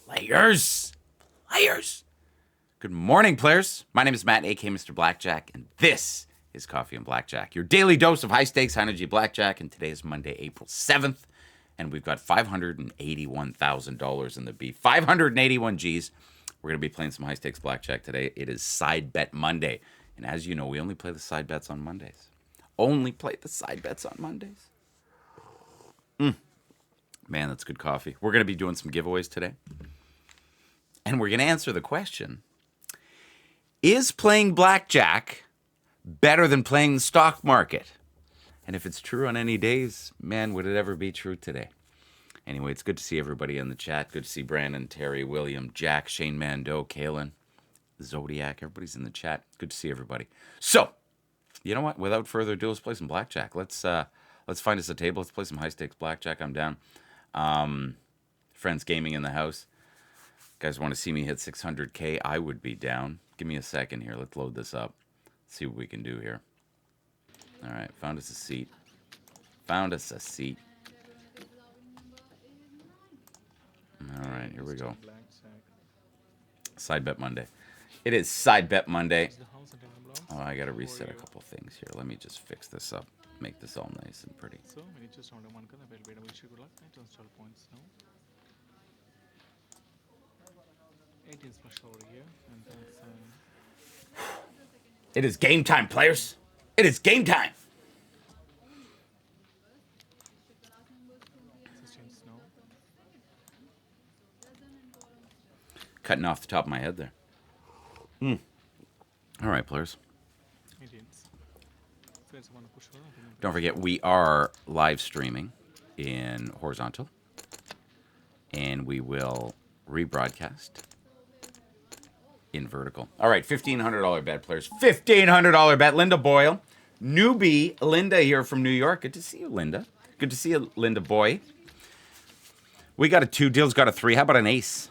Players! Players! Good morning, players. My name is Matt, a.k.a. Mr. Blackjack, and this is Coffee and Blackjack, your daily dose of high-stakes, high-energy blackjack, and today is Monday, April 7th, and we've got $581,000 in the B. 581 Gs. We're going to be playing some high-stakes blackjack today. It is Side Bet Monday, and as you know, we only play the side bets on Mondays. Only play the side bets on Mondays. Man, that's good coffee. We're going to be doing some giveaways today. And we're going to answer the question, is playing blackjack better than playing the stock market? And if it's true on any days, man, would it ever be true today? Anyway, it's good to see everybody in the chat. Good to see Brandon, Terry, William, Jack, Shane Mando, Kalen, Zodiac. Everybody's in the chat. Good to see everybody. So, you know what? Without further ado, let's play some blackjack. Let's find us a table. Let's play some high-stakes blackjack. I'm down. Friends gaming in the house. Guys want to see me hit 600K? I would be down. Give me a second here. Let's load this up. See what we can do here. All right, found us a seat. Found us a seat. All right, here we go. Side Bet Monday. It is Side Bet Monday. Oh, I got to reset a couple things here. Let me just fix this up. Make this all nice and pretty. So, when you just order one color, will be able to lock and install points now. 18 splash over here, and that's It is game time, players. It is game time. 16 snow. Cutting off the top of my head there. All right, players. 18s. So, it's one push over. Don't forget, we are live streaming in horizontal, and we will rebroadcast in vertical. All right, $1,500 bet, players. $1,500 bet. Linda Boyle, newbie Linda here from New York. Good to see you, Linda. Good to see you, Linda boy. We got a 2. Deal's got a 3. How about an ace?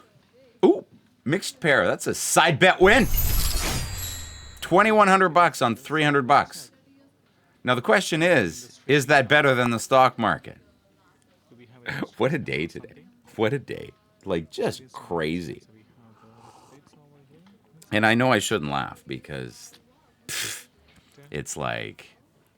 Ooh, mixed pair. That's a side bet win. $2,100 on $300. Now the question is that better than the stock market? Do we have a What a day today. What a day. Like, just crazy. so we have the six over here. And I know I shouldn't laugh because it's like,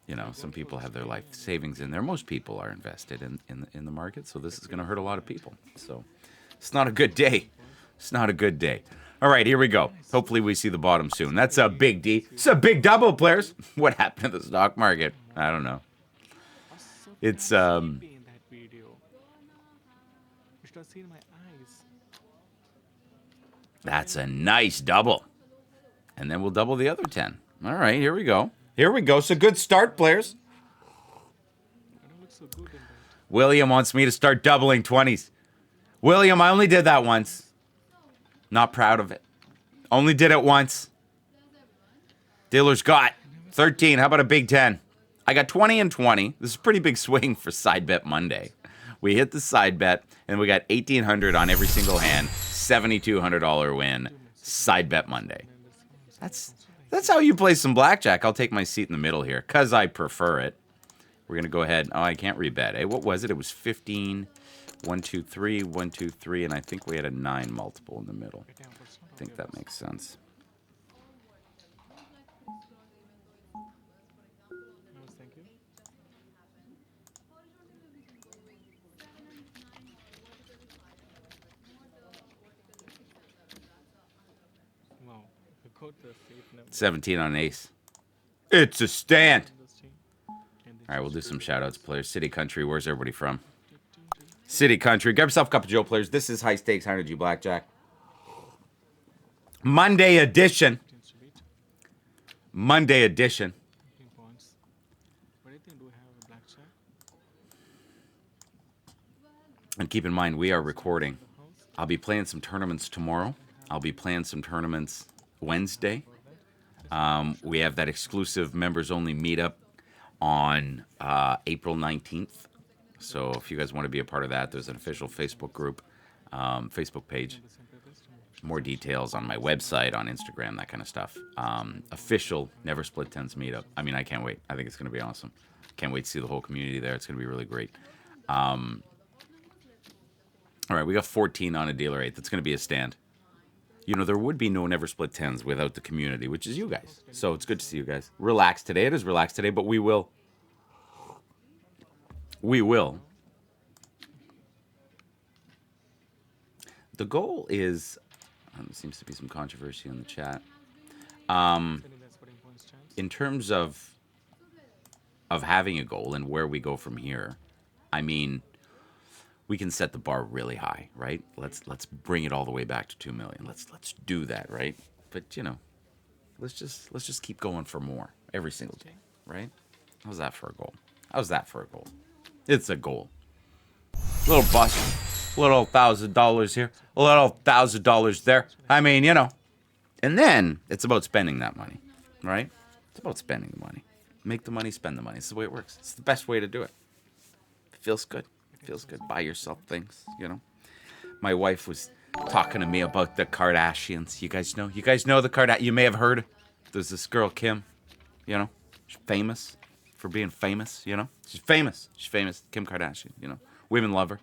you know, some people have their life savings in there. Most people are invested in the market, so this is going to hurt a lot of people. So it's not a good day. It's not a good day. All right, here we go. Hopefully we see the bottom soon. That's a big D. It's a big double, players. What happened to the stock market? I don't know. It's, Sleepy in that video. You should have seen my eyes. That's a nice double. And then we'll double the other 10. All right, here we go. Here we go. So good start, players. I don't look so good in that. William wants me to start doubling 20s. William, I only did that once. Not proud of it. Only did it once. Dealer's got 13. How about a big 10? I got 20 and 20. This is a pretty big swing for Side Bet Monday. We hit the side bet, and we got 1,800 on every single hand. $7,200 win. Side Bet Monday. That's how you play some blackjack. I'll take my seat in the middle here, because I prefer it. We're going to go ahead. Oh, I can't rebet. Hey, what was it? It was 15. 1, 2, 3, 1, 2, 3, and I think we had a 9 multiple in the middle. I think that makes sense. Yes, thank you. Wow, I got the seat now. 17 on ace. It's a stand. Interesting. And All right, we'll do some shout-outs, players. City, country, where's everybody from? City, country. Grab yourself a cup of Joe, players. This is high-stakes, high-energy blackjack. Monday edition. seems to beat Monday edition. 15 points. What do you think? Do we have a blackjack? And keep in mind, we are recording. I'll be playing some tournaments tomorrow. I'll be playing some tournaments Wednesday. We have that exclusive members-only meetup on April 19th. So if you guys want to be a part of that, there's an official Facebook group, Facebook page. More details on my website, on Instagram, that kind of stuff. Official Never Split Tens meetup. I mean, I can't wait. I think it's going to be awesome. Can't wait to see the whole community there. It's going to be really great. All right, we got 14 on a dealer 8. That's going to be a stand. You know, there would be no Never Split 10s without the community, which is you guys. So it's good to see you guys. Relaxed today. It is relaxed today, but we will. The goal is, there seems to be some controversy in the chat. In terms of having a goal and where we go from here, I mean, we can set the bar really high, right? Let's bring it all the way back to 2 million. Let's do that, right? But you know, let's just keep going for more every single day, right? How's that for a goal? How's that for a goal? It's a goal. Little bust, little $1,000 here, a little $1,000 there. I mean, you know. And then it's about spending that money, right? It's about spending the money. Make the money, spend the money. It's the way it works. It's the best way to do it. It feels good. Feels good. Buy yourself things, you know. My wife was talking to me about the Kardashians. You guys know? You guys know the Kardashians? You may have heard. There's this girl, Kim, you know. She's famous for being famous, you know. She's famous. She's famous. Kim Kardashian, you know. Women love her.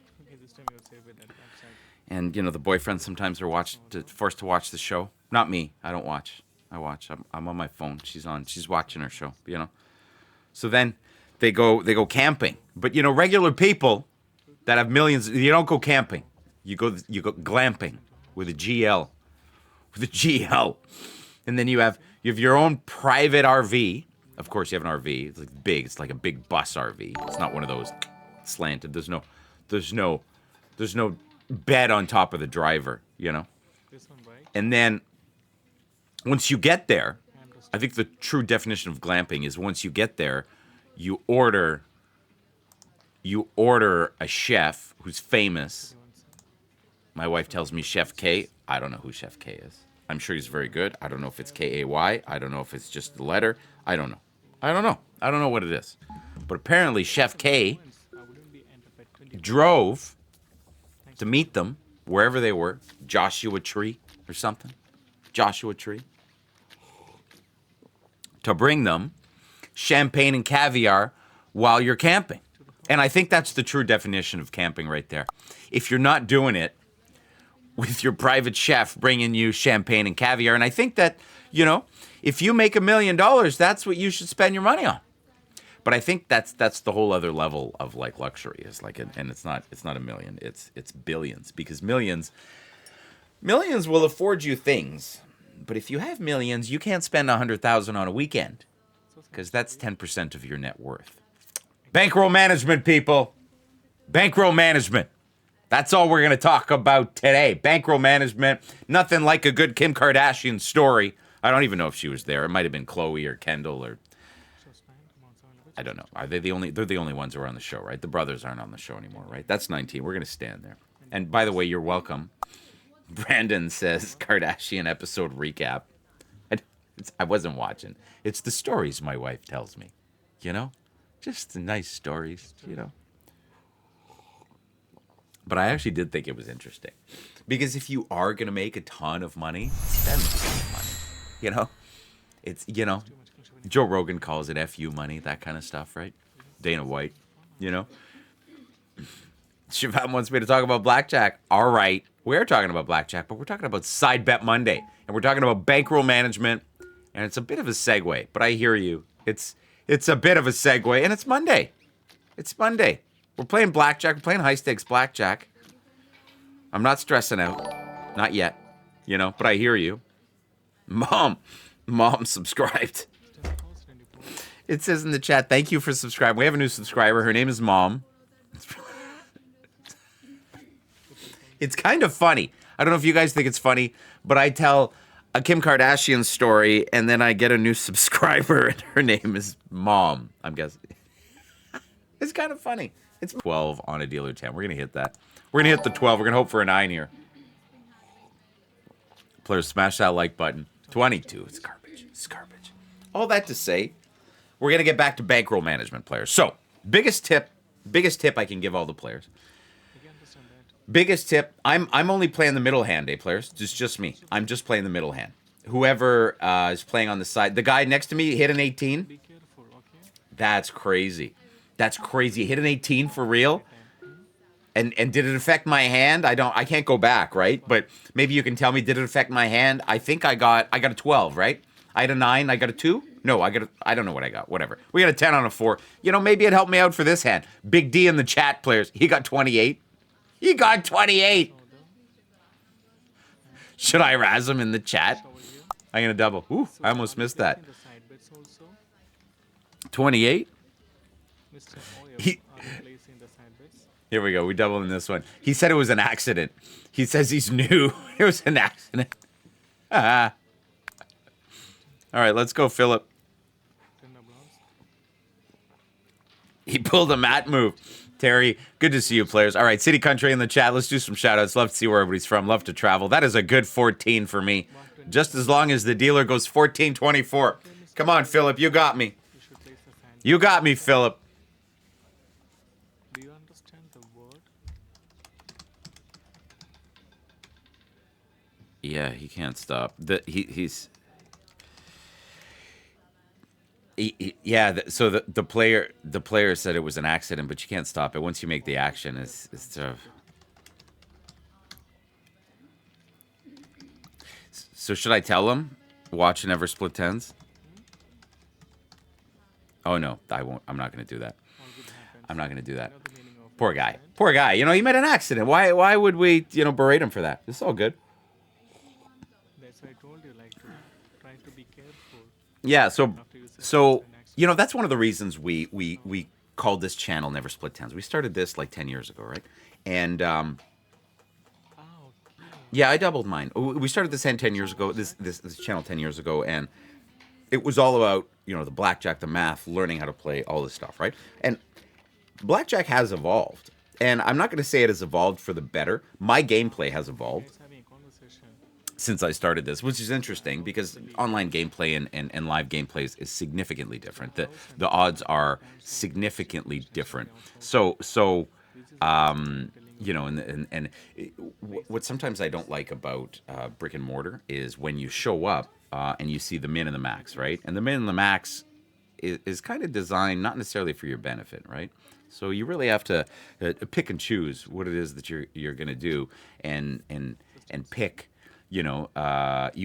And, you know, the boyfriends sometimes are forced to watch the show. Not me. I don't watch. I watch. I'm on my phone. She's watching her show, you know. So then they go camping. But, you know, regular people that have millions, you don't go camping. You go glamping with a GL. With a GL. And then you have your own private RV. Of course, you have an RV. It's like big. It's like a big bus RV. It's not one of those slanted. There's no bed on top of the driver, you know. And then once you get there, I think the true definition of glamping is once you get there, you order a chef who's famous. My wife tells me Chef K. I don't know who Chef K is. I'm sure he's very good. I don't know if it's K-A-Y. I don't know if it's just the letter. I don't know. I don't know what it is. But apparently Chef K drove to meet them wherever they were. Joshua Tree or something. Joshua Tree. To bring them champagne and caviar while you're camping. And I think that's the true definition of camping right there. If you're not doing it with your private chef bringing you champagne and caviar, and I think that, you know, if you make $1 million, that's what you should spend your money on. But I think that's the whole other level of like luxury is like, and it's not $1 million, it's billions, because millions will afford you things. But if you have millions, you can't spend $100,000 on a weekend because that's 10% of your net worth. Bankroll management, people. Bankroll management. That's all we're going to talk about today. Bankroll management. Nothing like a good Kim Kardashian story. I don't even know if she was there. It might have been Khloe or Kendall or I don't know. Are they the only? They're the only ones who are on the show, right? The brothers aren't on the show anymore, right? That's 19. We're going to stand there. And by the way, you're welcome. Brandon says Kardashian episode recap. I wasn't watching. It's the stories my wife tells me, you know? Just the nice stories, you know? But I actually did think it was interesting. Because if you are going to make a ton of money, spend a ton of money, you know? It's, you know, Joe Rogan calls it FU money, that kind of stuff, right? Dana White, you know? Siobhan wants me to talk about Blackjack. All right. We're talking about Blackjack, but we're talking about Side Bet Monday. And we're talking about bankroll management. And it's a bit of a segue, but I hear you. It's a bit of a segue, and it's Monday. It's Monday. We're playing Blackjack. We're playing high-stakes Blackjack. I'm not stressing out. Not yet. You know, but I hear you. Mom subscribed. It says in the chat, thank you for subscribing. We have a new subscriber. Her name is Mom. It's kind of funny. I don't know if you guys think it's funny, but I tell a Kim Kardashian story, and then I get a new subscriber, and her name is Mom, I'm guessing. It's kind of funny. It's 12 on a dealer 10. We're going to hit that. We're going to hit the 12. We're going to hope for a 9 here. Players, smash that like button. 22. It's garbage. It's garbage. All that to say, we're going to get back to bankroll management, players. So, biggest tip I can give all the players. Biggest tip, I'm only playing the middle hand, players. Just me. I'm just playing the middle hand. Whoever is playing on the side. The guy next to me hit an 18. That's crazy. That's crazy. Hit an 18 for real? And did it affect my hand? I can't go back, right? But maybe you can tell me, did it affect my hand? I think I got a 12, right? I had a 9, I got a 2? No, I don't know what I got. Whatever. We got a 10 on a 4. You know, maybe it helped me out for this hand. Big D in the chat, players. He got 28. He got 28. shoulder, Should I razz him in the chat? over here. I'm going to double. Ooh, So I almost are we missed that. placing the side bets also? 28? Mr. Oyo, He- are we placing the side bets? Here we go. We doubled in this one. He said it was an accident. He says he's new. It was an accident. All right, let's go, Philip. 10 doublons. He pulled a mat move. Terry, good to see you, players. All right, City Country in the chat. Let's do some shout-outs. Love to see where everybody's from. Love to travel. That is a good 14 for me. Just as long as the dealer goes 14-24. Come on, Philip. You got me. You should place the side You got me, Philip. Do you understand the word? Yeah, he can't stop. So the player said it was an accident, but you can't stop it. Once you make the action, it's tough. So should I tell him? Watch and never split tens? Oh no, I won't. I'm not going to do that. All good happens. I'm not going to do that. You know the meaning of Poor it, guy. right? Poor guy. You know, he made an accident. Why would we, berate him for that? It's all good. That's why I told you, like, to try to be careful Yeah, after you say it's so an accident. that's one of the reasons we called this channel Never Split Tens. We started this like 10 years ago, right? And Ah, okay. yeah, I doubled mine. We started this 10 years ago. This channel 10 years ago, and it was all about the blackjack, the math, learning how to play, all this stuff, right? And blackjack has evolved, and I'm not going to say it has evolved for the better. My gameplay has evolved Guys having a conversation. since I started this, which is interesting because online gameplay and live gameplay is significantly different. The odds are significantly different. So what sometimes I don't like about brick and mortar is when you show up and you see the min and the max, right? And the min and the max is kind of designed not necessarily for your benefit, right? So you really have to pick and choose what it is that you're going to do and pick. You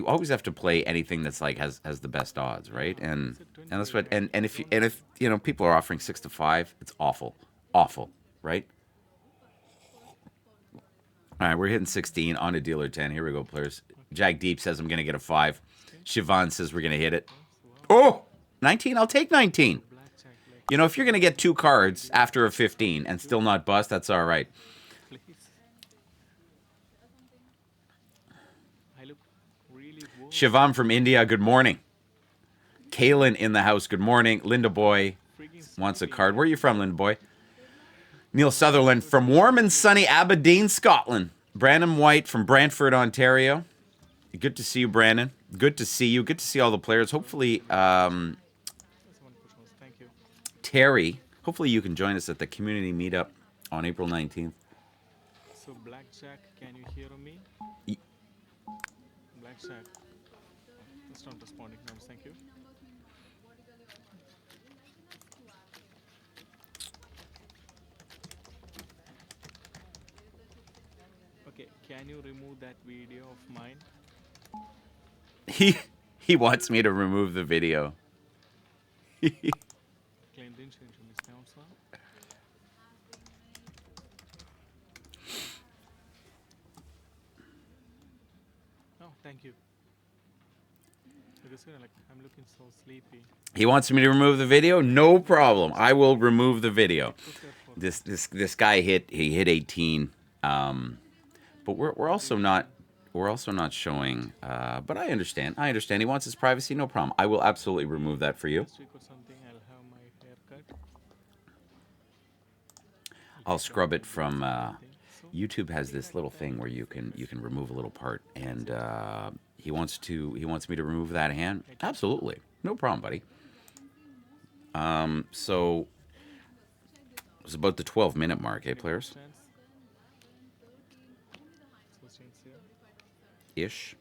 always have to play anything that's like has the best odds, right? And that's what and if people are offering 6 to 5, it's awful, right? All right, we're hitting 16 on a dealer 10. Here we go, players. Jack Deep says I'm gonna get a 5. Siobhan says we're gonna hit it. Oh, 19. I'll take 19. Blackjack, like, If you're gonna get 2 cards after a 15 and still not bust, that's all right. please. I look really worried. Shivam from India, good morning. Kaylin in the house, good morning. Linda Boy Freaking wants a sleepy. card. Where are you from, Linda Boy? Neil Sutherland from warm and sunny Aberdeen, Scotland. Brandon White from Brantford, Ontario. Good to see you, Brandon. Good to see you. Good to see all the players. Hopefully, That's one push was. Thank you. Terry, hopefully you can join us at the community meetup on April 19th. So, Blackjack, can you hear me? Ye- Blackjack. It's not responding. No, thank you. Okay, can you remove that video of mine? He wants me to remove the video. Claim didn't change your mistakes, huh? No, thank you. Because like I'm looking so sleepy. He wants me to remove the video? No problem. I will remove the video. Put that for This guy hit 18. But we're also not showing but I understand. He wants his privacy, no problem. I will absolutely remove that for you. next week or something. I'll have my haircut. I'll scrub it from So, YouTube has this little thing where you can remove a little part, and he wants me to remove that hand. Absolutely, no problem, buddy. So it's about the 12-minute mark, eh, players? chance. So change here. Ish.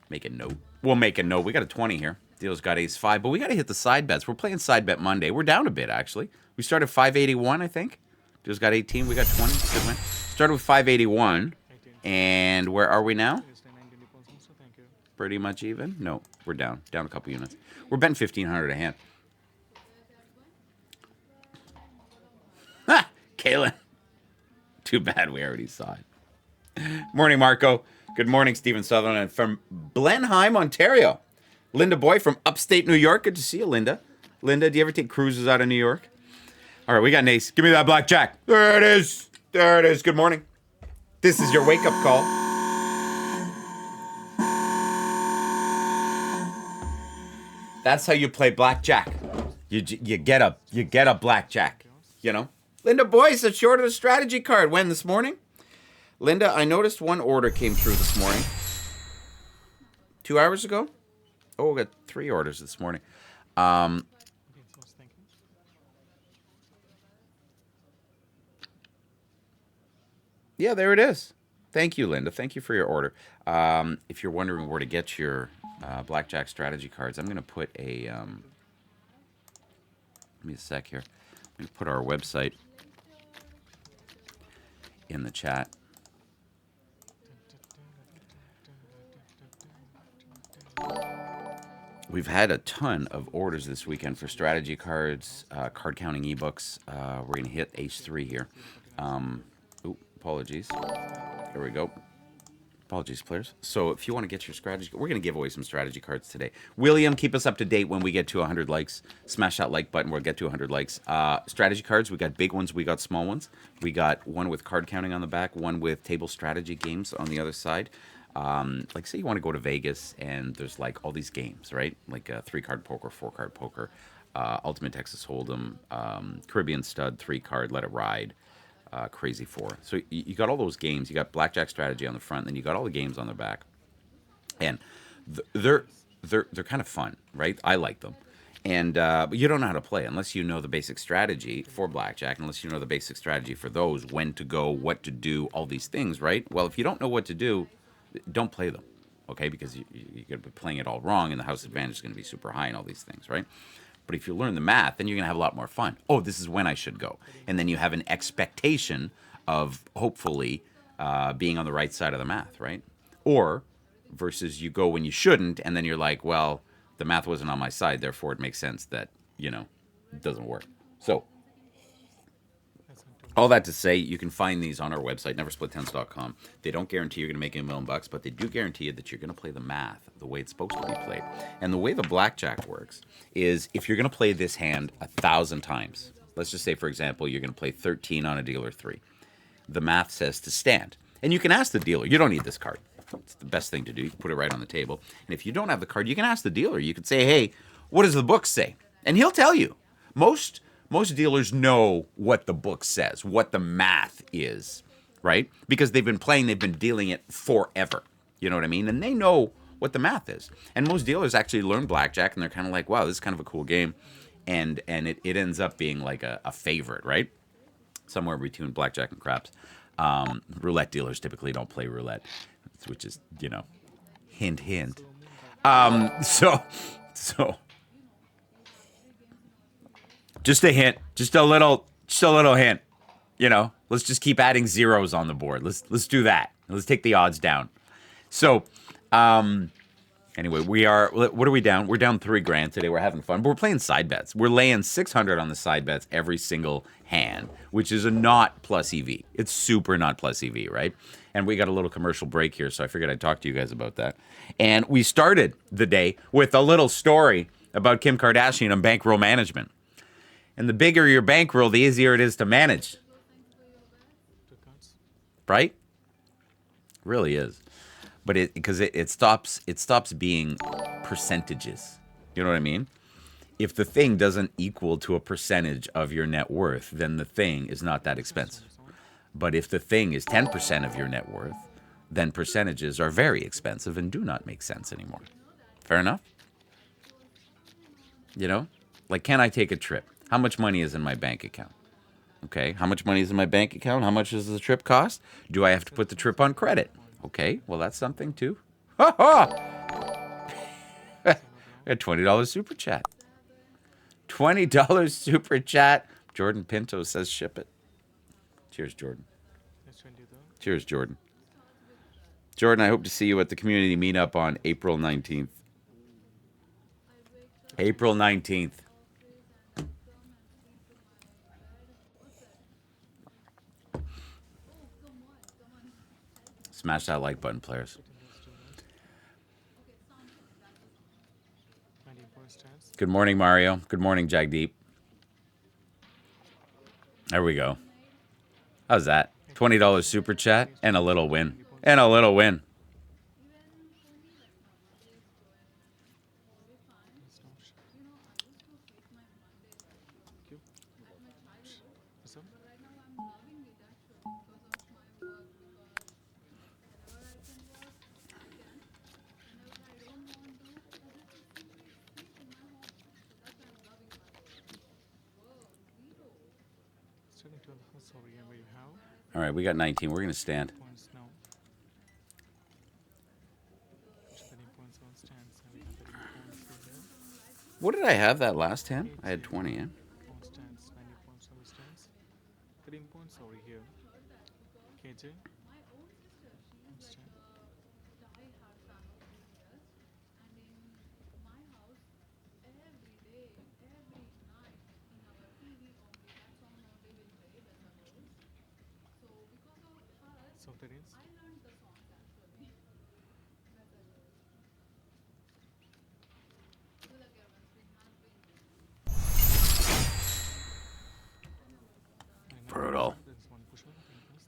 Make a note. We'll make a note. We got a 20 here. Deal's got ace 5, but we got to hit the side bets. We're playing side bet Monday. We're down a bit, actually. We started 581, I think. Just got 18. We got 20. Good win. Started with 581. 18. And where are we now? Yes, 19 pounds also. Thank you. Pretty much even. No, we're down. Down a couple units. We're betting 1,500 a hand. Ha! Kaylin. Too bad we already saw it. Morning, Marco. Good morning, Stephen Sutherland from Blenheim, Ontario. Linda Boy from upstate New York. Good to see you, Linda. Linda, do you ever take cruises out of New York? All right, we got Nace. Give me that blackjack. There it is. There it is. Good morning. This is your wake-up call. That's how you play blackjack. You get a blackjack. You know. Linda Boyce, a short of a strategy card. When this morning? Linda, I noticed one order came through this morning. 2 hours ago? Oh, we got 3 orders this morning. Okay, so thank you. Yeah, there it is. Thank you, Linda. Thank you for your order. If you're wondering where to get your blackjack strategy cards, I'm going to put a... give me a sec here. I'm going to put our website in the chat. We've had a ton of orders this weekend for strategy cards, card counting ebooks. We're going to hit H3 here. Apologies. There we go. Apologies, players. So if you want to get your strategy, we're going to give away some strategy cards today. William, keep us up to date when we get to 100 likes. Smash that like button. We'll get to 100 likes. Strategy cards, we got big ones, we got small ones. We got one with card counting on the back, one with table strategy games on the other side. Like say you want to go to Vegas and there's like all these games, right? Like 3-card poker, 4-card poker, Ultimate Texas Hold'em, Caribbean Stud, 3-card, Let It Ride. Crazy 4. So you got all those games. You got blackjack strategy on the front, then you got all the games on the back, and they're kind of fun, right? I like them, and but you don't know how to play unless you know the basic strategy for blackjack, unless you know the basic strategy for those, when to go, what to do, all these things, right? Well, if you don't know what to do, don't play them, okay? Because you're going to be playing it all wrong, and the house advantage is going to be super high, and all these things, right? But if you learn the math, then you're going to have a lot more fun. Oh, this is when I should go. And then you have an expectation of hopefully being on the right side of the math, right? Or versus you go when you shouldn't, and then you're like, well, the math wasn't on my side, therefore it makes sense that, it doesn't work. So all that to say, you can find these on our website, neversplittens.com. They don't guarantee you're going to make $1 million, but they do guarantee you that you're going to play the math the way it's supposed to be played. And the way the blackjack works is if you're going to play this hand 1,000 times, let's just say, for example, you're going to play 13 on a dealer 3. The math says to stand. And you can ask the dealer, you don't need this card. It's the best thing to do. You can put it right on the table. And if you don't have the card, you can ask the dealer. You can say, hey, what does the book say? And he'll tell you. Most dealers know what the book says, what the math is, right? Because they've been playing, they've been dealing it forever. You know what I mean? And they know what the math is. And most dealers actually learn blackjack, and they're kind of like, wow, this is kind of a cool game. And it ends up being like a favorite, right? Somewhere between blackjack and craps. Roulette dealers typically don't play roulette, which is, hint, hint. So just a hint, just a little hint. Let's just keep adding zeros on the board. Let's do that. Let's take the odds down. So, anyway, what are we down? We're down $3,000 today. We're having fun, but we're playing side bets. We're laying 600 on the side bets every single hand, which is a not plus EV. It's super not plus EV, right? And we got a little commercial break here, so I figured I'd talk to you guys about that. And we started the day with a little story about Kim Kardashian and bankroll management. And the bigger your bankroll, the easier it is to manage. Right? Really is. But it stops being percentages. You know what I mean? If the thing doesn't equal to a percentage of your net worth, then the thing is not that expensive. But if the thing is 10% of your net worth, then percentages are very expensive and do not make sense anymore. Fair enough? Like, can I take a trip? How much money is in my bank account? Okay, how much money is in my bank account? How much does the trip cost? Do I have to put the trip on credit? Okay, well, that's something too. Ha ha! A $20 super chat. $20 super chat. Jordan Pinto says ship it. Cheers, Jordan. That's 22. Cheers, Jordan. Jordan, I hope to see you at the community meetup on April 19th. April 19th. Smash that like button, players. 19 points chance. Good morning, Mario. Good morning, Jagdeep. There we go. How's that? $20 super chat and a little win. And a little win. What's up? Starting to house over here where you have All right, we got 19. We're going to stand. points now. 13 points on stands. And we have 13 points over here. What did I have that last hand? I had 20, yeah? On stands. 90 points on the stands. 13 points over here. KJ. On stand. So that is Brutal. there's one push over.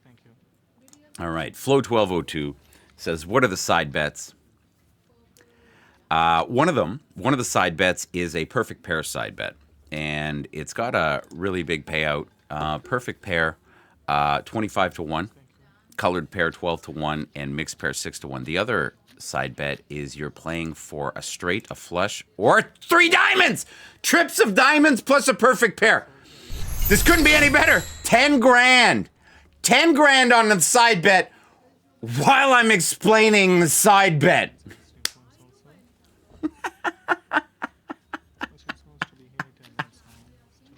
Thank you. All right. Flow1202 says, what are the side bets? One of the side bets is a perfect pair side bet. And it's got a really big payout. Perfect pair, 25 to 1. Colored pair, 12 to 1. And mixed pair, 6 to 1. The other side bet is you're playing for a straight, a flush, or 3 diamonds! Trips of diamonds plus a perfect pair. This couldn't be any better. 10 grand. 10 grand on the side bet while I'm explaining the side bet. 16 points also. Which is supposed to be here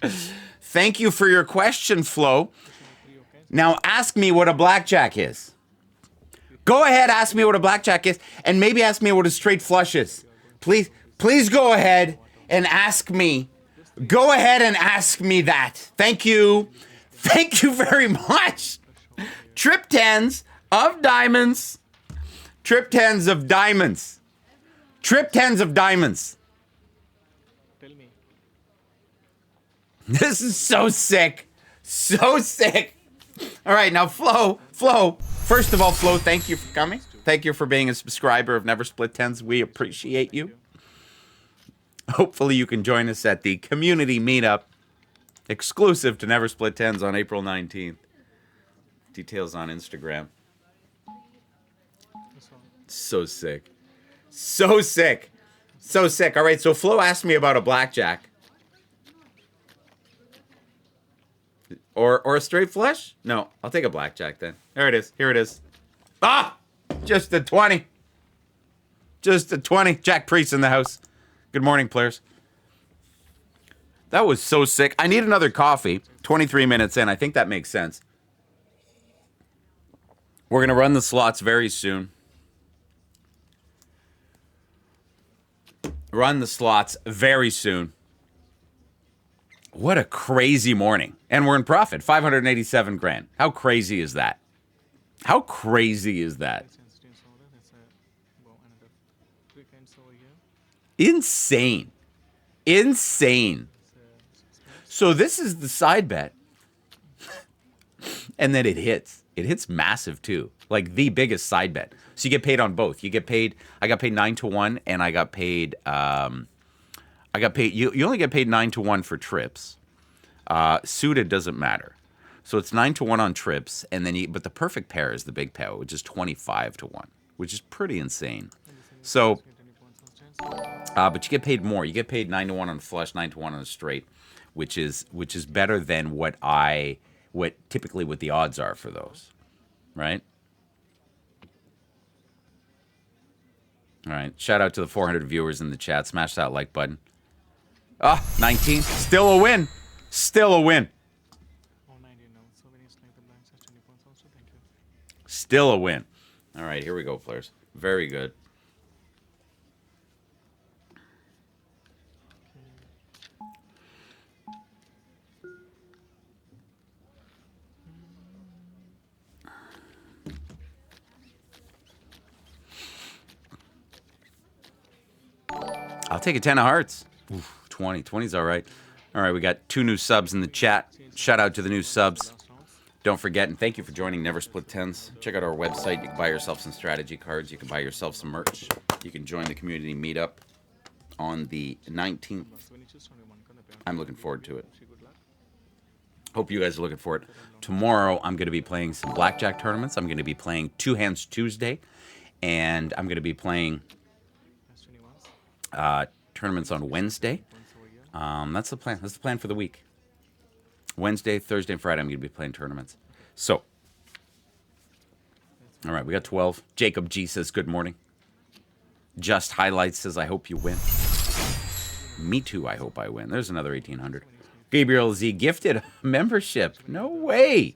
10 points. Thank you for your question, Flo. 3 okay. Now ask me what a blackjack is. Go ahead, ask me what a blackjack is, and maybe ask me what a straight flush is. Please go ahead and ask me. Go ahead and ask me that. Thank you. Thank you very much. Trip tens of diamonds. Trip tens of diamonds. Trip tens of diamonds. Tell me. This is so sick. So sick. All right, now Flo. First of all, Flo, thank you for coming. Thank you for being a subscriber of Never Split Tens. We appreciate you. Hopefully you can join us at the community meetup exclusive to Never Split Tens on April 19th. Details on Instagram. This one. So sick. So sick. So sick. All right, so Flo asked me about a blackjack. Or a straight flush? No, I'll take a blackjack then. There it is. Here it is. Ah! Just a 20. Just a 20. Jack Priest in the house. Good morning, players. That was so sick. I need another coffee. 23 minutes in. I think that makes sense. We're going to run the slots very soon. Run the slots very soon. What a crazy morning. And we're in profit. 587 grand. How crazy is that? How crazy is that? Sensitive soda. That's well, another 3 kinds over here. Insane. Insane. So this is the side bet. And then it hits. It hits massive too. Like the biggest side bet. So you get paid on both. You get paid, I got paid 9 to 1 and I got paid you only get paid 9 to 1 for trips. Suited doesn't matter. So it's 9 to 1 on trips, and then but the perfect pair is the big pair, which is 25 to 1, which is pretty insane. So, but you get paid more. You get paid 9 to 1 on a flush, 9 to 1 on a straight, which is better than what typically what the odds are for those, right? All right. Shout out to the 400 viewers in the chat. Smash that like button. 19. Still a win. Still a win. Oh, 90 now. So when you snipe the blinds Still a win. All right, here we go, players. Very good. I'll take a 10 of hearts. Oof, 20. 20's all right. All right, we got 2 new subs in the chat. Shout out to the new subs. Last rounds. Don't forget, and thank you for joining Never Split Tens. Check out our website. You can buy yourself some strategy cards. You can buy yourself some merch. You can join the community meetup on the 19th. But when you choose only one card, apparently I'm looking forward to it. wish you good luck. Hope you guys are looking for it. Tomorrow, I'm going to be playing some blackjack tournaments. I'm going to be playing Two Hands Tuesday, and I'm going to be playing Last 21s. tournaments on Wednesday. Points over here. That's the plan. That's the plan for the week. Wednesday, Thursday, and Friday, I'm going to be playing tournaments. So, all right, we got 12. Jacob G says, good morning. Just Highlights says, I hope you win. Me too, I hope I win. There's another 1,800. Gabriel Z gifted a membership. No way.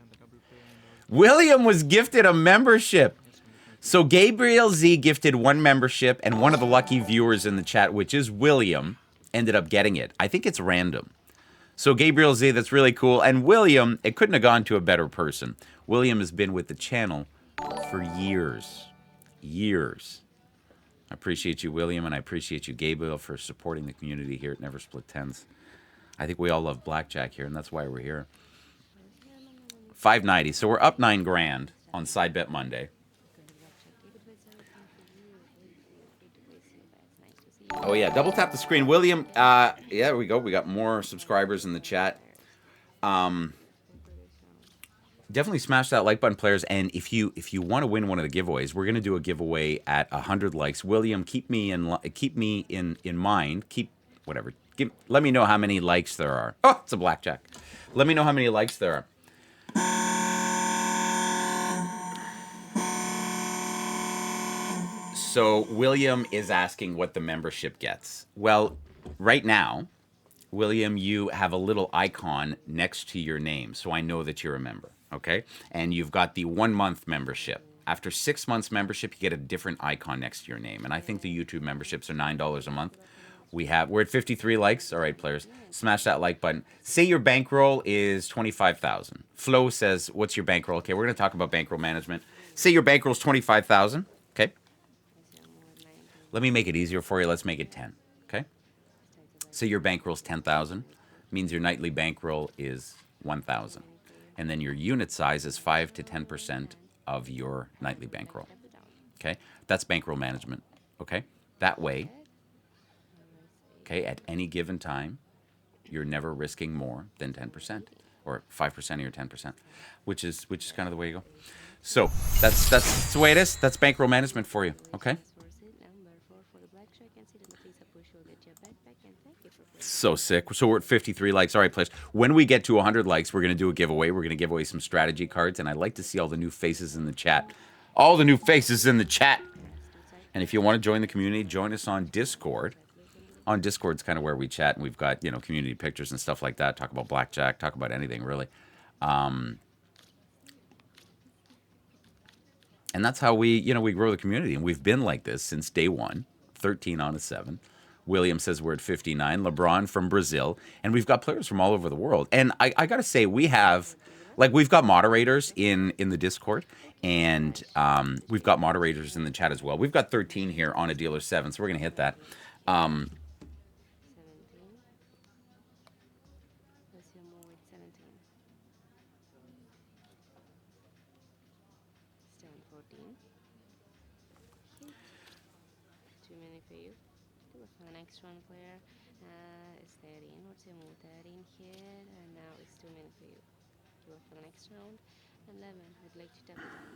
William was gifted a membership. So Gabriel Z gifted 1 membership, and one of the lucky viewers in the chat, which is William, ended up getting it. I think it's random. So Gabriel Z, that's really cool. And William, it couldn't have gone to a better person. William has been with the channel for years. Years. I appreciate you, William, and I appreciate you, Gabriel, for supporting the community here at Never Split Tens. I think we all love blackjack here, and that's why we're here. 590. So we're up 9 grand on Side Bet Monday. Oh, yeah. Double tap the screen. William, yeah, there we go. We got more subscribers in the chat. Definitely smash that like button, players. And if you want to win one of the giveaways, we're going to do a giveaway at 100 likes. William, keep me in mind. Keep whatever. Let me know how many likes there are. Oh, it's a blackjack. Let me know how many likes there are. So William is asking what the membership gets. Well, right now, William, you have a little icon next to your name, so I know that you're a member, okay? And you've got the 1-month membership. After 6 months membership, you get a different icon next to your name. And I think the YouTube memberships are $9 a month. We're at 53 likes. All right, players, smash that like button. Say your bankroll is 25,000. Flo says, what's your bankroll? Okay, we're going to talk about bankroll management. Say your bankroll is 25,000, okay? Let me make it easier for you. Let's make it 10, okay? Say your bankroll is 10,000, means your nightly bankroll is 1,000. And then your unit size is 5 to 10% of your nightly bankroll, okay? That's bankroll management, okay? That way, okay, at any given time, you're never risking more than 10% or 5% of your 10%, which is kind of the way you go. So that's the way it is. That's bankroll management for you, okay? So sick. So we're at 53 likes. All right, players. When we get to 100 likes, we're going to do a giveaway. We're going to give away some strategy cards, and I'd like to see all the new faces in the chat. All the new faces in the chat. And if you want to join the community, join us on Discord. On Discord's kind of where we chat, and we've got, community pictures and stuff like that. Talk about blackjack, talk about anything, really. And that's how we grow the community. And we've been like this since day one, 13 on a 7. William says we're at 59. LeBron from Brazil. And we've got players from all over the world. And I got to say, we've got moderators in the Discord. And we've got moderators in the chat as well. We've got 13 here on a dealer 7, so we're going to hit that. Next one player is 13. What's your move? 13 here, and now it's too many for you. Go for the next round. 11. I'd like to tap it down.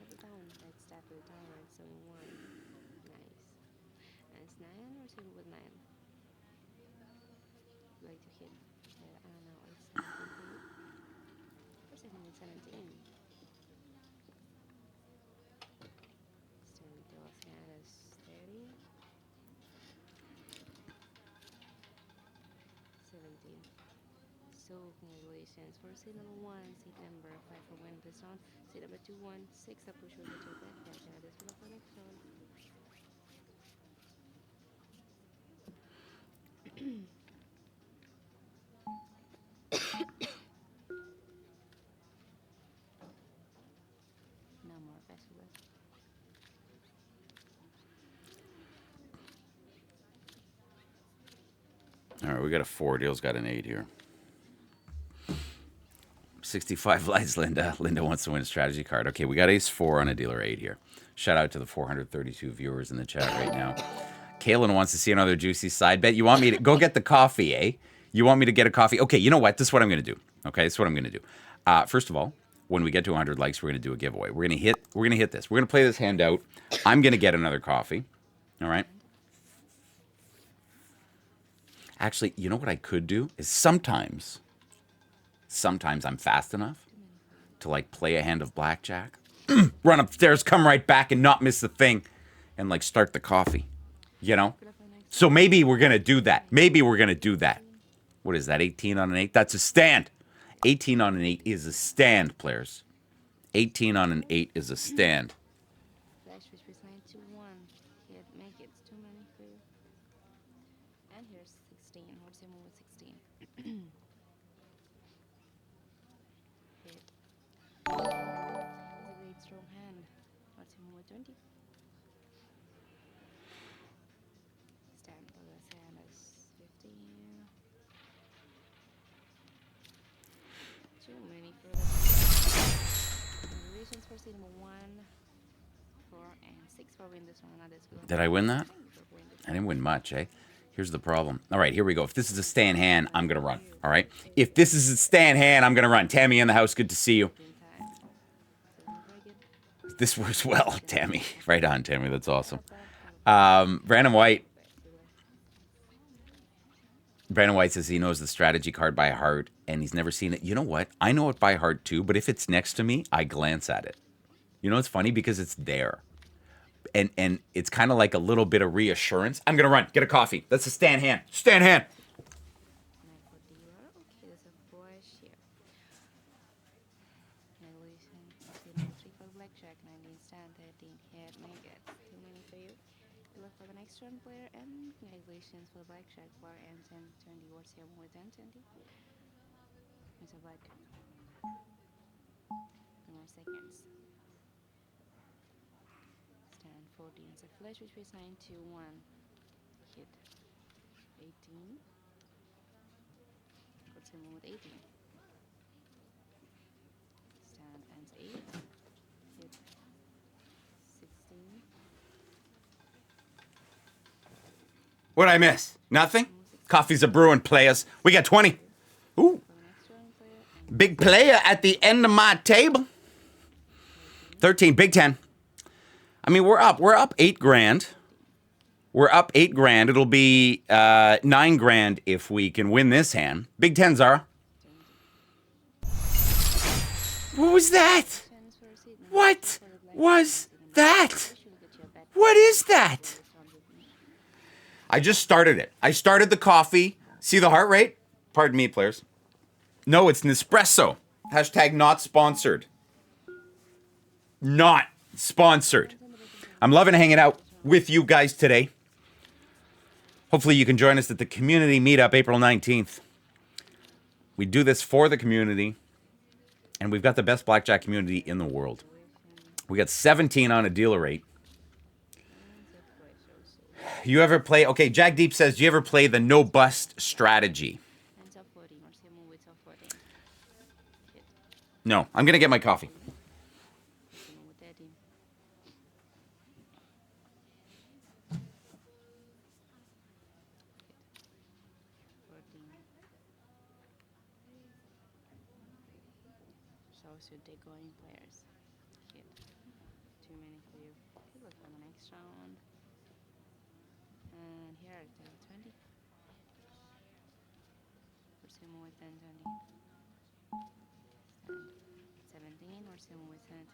Tap it down. Let's tap it down. It's only 1. Nice. And it's 9. What's your move with 9? I'd like to hit. And now it's 17 for you. What's your move with 17? So congratulations for seat number 1, seat number 5 for win this round, seat number 2, 1, 6 up push over to Blackjack, and this will for next round. No more bachelor. All right, we got a 4. Deal's got an 8 here. 65 lights, Linda. Linda wants to win a strategy card. Okay, we got ace 4 on a dealer 8 here. Shout out to the 432 viewers in the chat right now. Kaylin wants to see another juicy side bet. You want me to go get the coffee, eh? You want me to get a coffee? Okay, you know what? This is what I'm going to do. Okay, this is what I'm going to do. First of all, when we get to 100 likes, we're going to do a giveaway. We're going to hit this. We're going to play this hand out. I'm going to get another coffee. All right? Actually, you know what I could do is sometimes I'm fast enough to like play a hand of blackjack, run upstairs, come right back and not miss the thing and like start the coffee, you know? So maybe we're going to do that. What is that, 18 on an 8? That's a stand. 18 on an 8 is a stand, players. 18 on an 8 is a stand. Flash which was 9 to 1. Hit, make it. It's too many for you. And here's 16. What's your move with 16? Hit. It's a great strong hand. What's your move with 20? Stand for this hand is 15. Too many for the congratulations for seat number 1, 4, and 6 for win this one. Now let's go. Did I win that? I didn't win much, eh? Here's the problem. All right, here we go. If this is a stand hand, I'm going to run. All right? If this is a stand hand, I'm going to run. Tammy in the house, good to see you. This works well, Tammy. Right on, Tammy. That's awesome. Brandon White says he knows the strategy card by heart, and he's never seen it. You know what? I know it by heart, too, but if it's next to me, I glance at it. You know, it's funny because it's there. And it's kind of like a little bit of reassurance. I'm going to run. Get a coffee. That's a stand hand. Stand hand. Okay, there's a flush here. Congratulations. Seat number 3 for Blackjack, 19 stand, 13 hit, make it. Too many for you. Good luck for the next round, player, and congratulations for Blackjack player and 10, 20. What's your move with 10, 20? Mr. Black. 2 more seconds. Stand 14. It's a flash which was 9 to 1. Hit 18. What's your move with 18? Stand ends 8. Hit 16. What'd I miss? Nothing? Coffee's a brewing, players. We got 20. Ooh. For the next round, player, and Big player at the end of my table. 13. Big 10. I mean, we're up 8 grand. We're up 8 grand. It'll be 9 grand if we can win this hand. Big 10, Zara. What was that? 10s for a seat. Now What for the Blackjack, was seat number that? 6. You should get your bet What is that? this round with me. I just started it. I started the coffee. See the heart rate? Pardon me, players. No, it's Nespresso. Hashtag not sponsored. Not sponsored. I'm loving hanging out with you guys today. Hopefully you can join us at the community meetup April 19th. We do this for the community, and we've got the best blackjack community in the world. We got 17 on a dealer rate. You ever play, okay, Jack Deep says, do you ever play the no bust strategy? And top 14. What's your move with top 14? Hit. No, I'm going to get my coffee. What's your move with 13? So should they go in players? Hit. Too many for you. Good luck for the next round. And here are the 20. What's your move with 10, 20? Stand 17. What's your move with 17?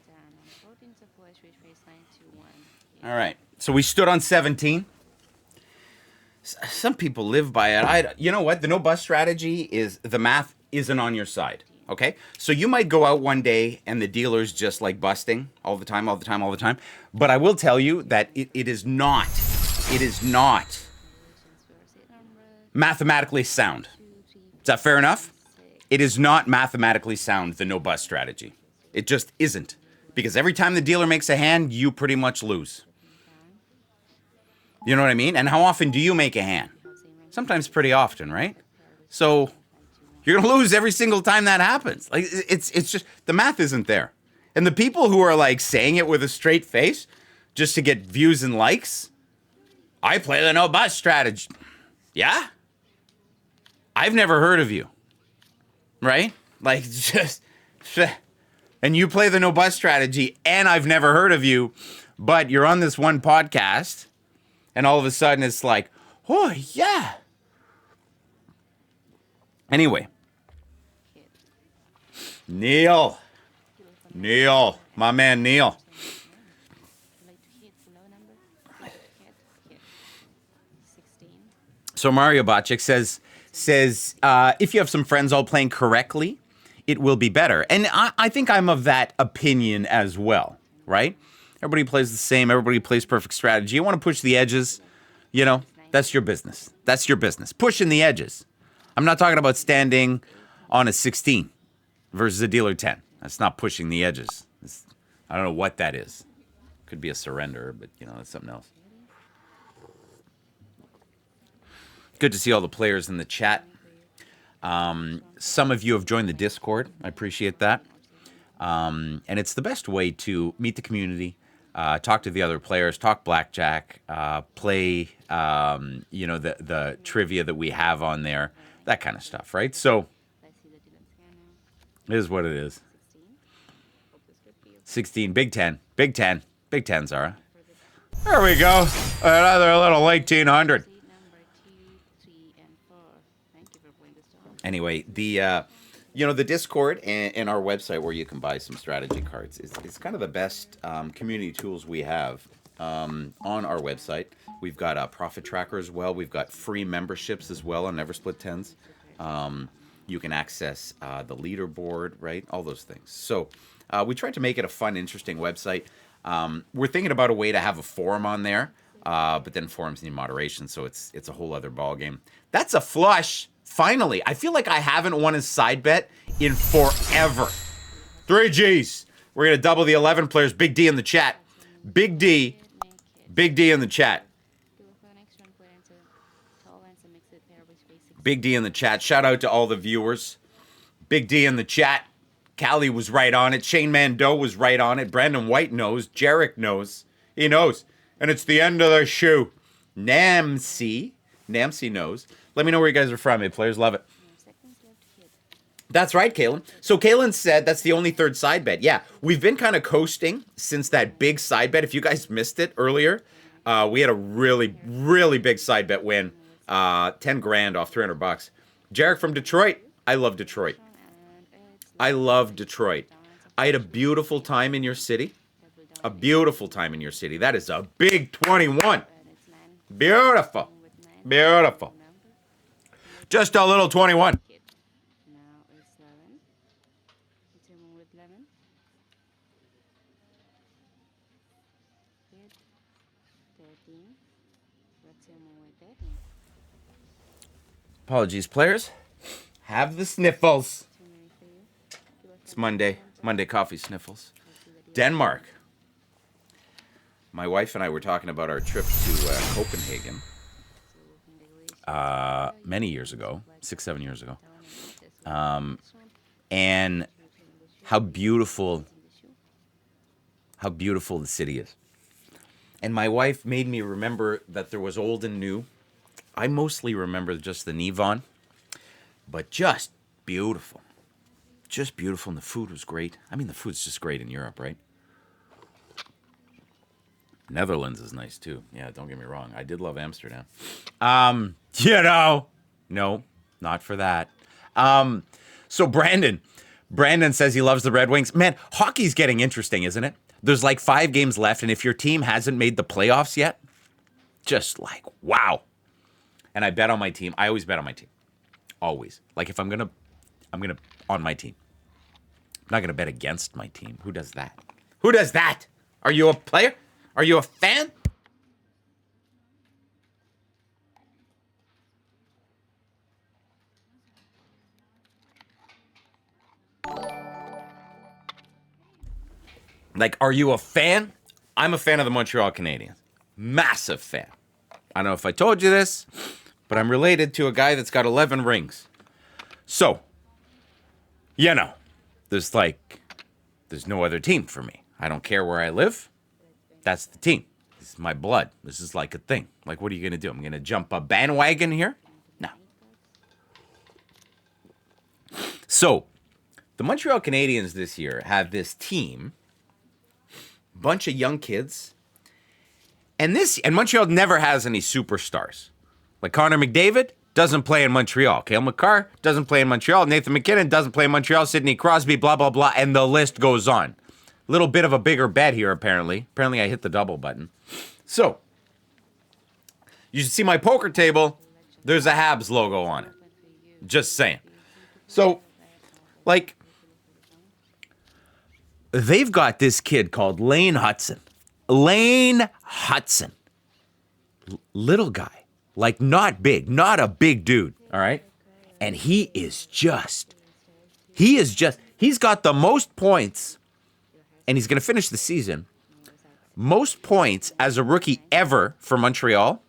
Stand on 14. 14 to flush, which raise 9 to 1. All right. So we stood on 17. Some people live by it. You know what? The no bust strategy is the math isn't on your side. Okay? So you might go out one day and the dealer's just like busting all the time. But I will tell you that it is not mathematically sound. Is that fair enough? It is not mathematically sound, the no bust strategy. It just isn't. Because every time the dealer makes a hand, you pretty much lose. You know what I mean? And how often do you make a hand? Sometimes pretty often, right? So you're going to lose every single time that happens. Like it's just the math isn't there. And the people who are like saying it with a straight face just to get views and likes, I play the no bust strategy. Yeah? I've never heard of you. Right? Like just and you play the no bust strategy and I've never heard of you, but you're on this one podcast. And all of a sudden, it's like, oh, yeah. Anyway. Neil, my man Neil. So Mario Botchick says if you have some friends all playing correctly, it will be better. And I think I'm of that opinion as well, right? Everybody plays the same. Everybody plays perfect strategy. You want to push the edges, you know, that's your business. That's your business. Pushing the edges. I'm not talking about standing on a 16 versus a dealer 10. That's not pushing the edges. I don't know what that is. Could be a surrender, but, you know, that's something else. Good to see all the players in the chat. Some of you have joined the Discord. I appreciate that. And it's the best way to meet the community, talk to the other players, talk blackjack, play, you know, the trivia that we have on there, that kind of stuff, right? So it is what it is. 16, Big Ten, Zara. There we go. Another little 1800. Anyway, you know, the Discord and our website where you can buy some strategy cards is kind of the best community tools we have on our website. We've got a profit tracker as well. We've got free memberships as well on Never Split Tens. You can access the leaderboard, right? All those things. So we tried to make it a fun, interesting website. We're thinking about a way to have a forum on there, but then forums need moderation, so it's a whole other ballgame. That's a flush. Finally, I feel like I haven't won a side bet in forever. 3 Gs. We're going to double the 11 players. Big D in the chat. Big D in the chat. Big D in the chat. Shout out to all the viewers. Big D in the chat. Callie was right on it. Shane Mando was right on it. Brandon White knows. Jarek knows. He knows. And it's the end of the shoe. Namcy knows. Let me know where you guys are from. Hey, players love it. That's right, Kalen. So Kalen said that's the only third side bet. Yeah, we've been kind of coasting since that big side bet. If you guys missed it earlier, we had a really, really big side bet win. 10 grand off $300. Jarek from Detroit. I love Detroit. I had a beautiful time in your city. That is a big 21. Beautiful. Just a little 21. Now it's 11. Continue with 11. Hit 13. Continue with 13. Apologies, players. Have the sniffles. It's Monday. Monday coffee sniffles. Denmark. My wife and I were talking about our trip to Copenhagen. Many years ago, 6-7 years ago, and how beautiful the city is. And my wife made me remember that there was old and new. I mostly remember just the Nivon, but just beautiful, and the food was great. I mean, the food's just great in Europe, right? Netherlands is nice too. Yeah, don't get me wrong. I did love Amsterdam. You know, no, not for that. So Brandon says he loves the Red Wings. Man, hockey's getting interesting, isn't it? There's like 5 games left, and if your team hasn't made the playoffs yet, just like, wow. And I bet on my team. I always bet on my team. Always. Like if I'm gonna on my team. I'm not gonna bet against my team. Who does that? Who does that? Are you a player? Are you a fan? Like, are you a fan? I'm a fan of the Montreal Canadiens. Massive fan. I don't know if I told you this, but I'm related to a guy that's got 11 rings. So, you know, there's no other team for me. I don't care where I live. That's the team. This is my blood. This is like a thing. Like, what are you going to do? I'm going to jump a bandwagon here? No. So, the Montreal Canadiens this year have this team, bunch of young kids, and Montreal never has any superstars. Like Connor McDavid doesn't play in Montreal. Cale Makar doesn't play in Montreal. Nathan McKinnon doesn't play in Montreal. Sidney Crosby, blah, blah, blah, and the list goes on. Little bit of a bigger bet here, apparently. Apparently, I hit the double button. So, you should see my poker table. There's a Habs logo on it. Just saying. So, like, they've got this kid called Lane Hutson. Lane Hutson. Little guy. Like, not big. Not a big dude. All right? And he's got the most points, and he's going to finish the season, most points as a rookie ever for Montreal.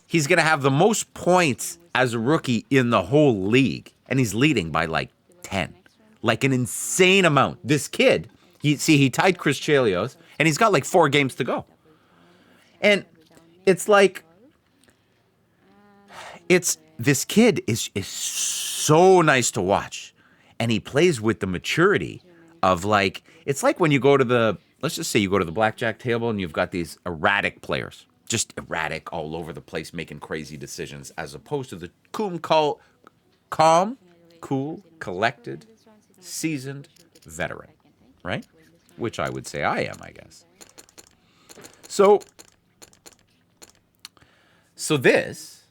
He's going to have the most points as a rookie in the whole league. And he's leading by like 10. Like an insane amount. This kid, he tied Chris Chelios, and he's got like 4 games to go. And it's like, this kid is so nice to watch. And he plays with the maturity of like, it's like when you go to let's just say you go to the blackjack table and you've got these erratic players, just erratic all over the place, making crazy decisions, as opposed to the calm, cool, collected, seasoned veteran, right? Which I would say I am, I guess. So this,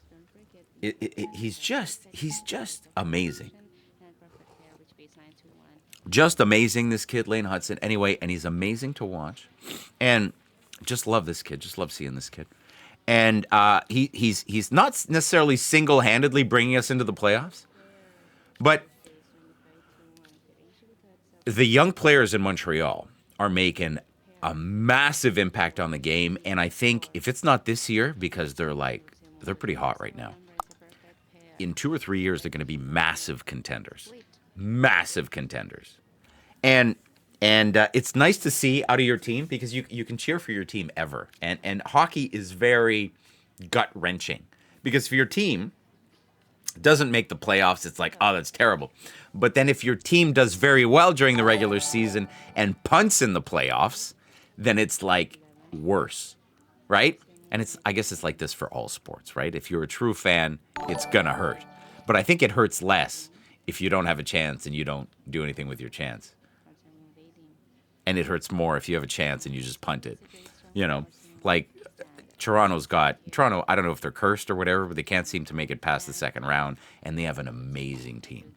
he's just amazing. Just amazing, this kid, Lane Hutson. Anyway, and he's amazing to watch. And just love this kid. Just love seeing this kid. And he's not necessarily single-handedly bringing us into the playoffs, but the young players in Montreal are making a massive impact on the game. And I think if it's not this year, because they're pretty hot right now, in 2 or 3 years, they're going to be massive contenders. Massive contenders. And it's nice to see out of your team, because you can cheer for your team ever. And hockey is very gut-wrenching, because if your team doesn't make the playoffs, it's like, oh, that's terrible. But then if your team does very well during the regular season and punts in the playoffs, then it's like worse, right? And I guess it's like this for all sports, right? If you're a true fan, it's gonna hurt. But I think it hurts less if you don't have a chance and you don't do anything with your chance. And it hurts more if you have a chance and you just punt it. You know, like Toronto, I don't know if they're cursed or whatever, but they can't seem to make it past the second round. And they have an amazing team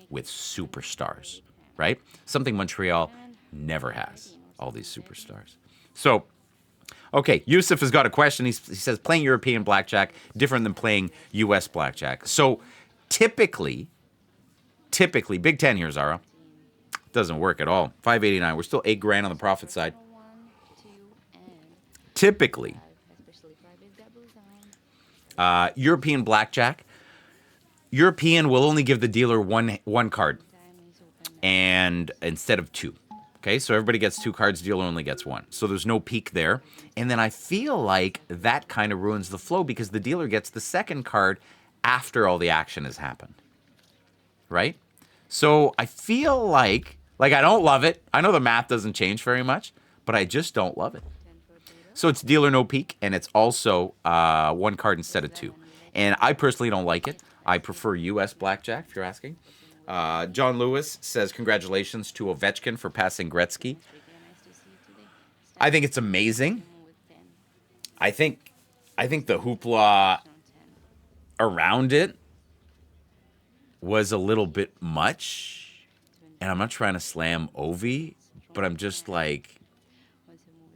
with superstars, right? Something Montreal never has, all these superstars. So, okay, Yusuf has got a question. He says, playing European blackjack different than playing U.S. blackjack. So, typically, Big Ten here, Zara, doesn't work at all. 589. We're still $8,000 on the profit side. Typically, European blackjack, European will only give the dealer one card, and instead of 2. Okay, so everybody gets 2 cards, dealer only gets 1. So there's no peak there. And then I feel like that kind of ruins the flow, because the dealer gets the second card after all the action has happened. Right? So I feel like I don't love it. I know the math doesn't change very much, but I just don't love it. So it's dealer no peak, and it's also 1 card instead of 2. And I personally don't like it. I prefer U.S. blackjack, if you're asking. John Lewis says, congratulations to Ovechkin for passing Gretzky. I think it's amazing. Move with 10. I think the hoopla Round 10. around it was a little bit much. And I'm not trying to slam Ovi, but I'm just like Once you move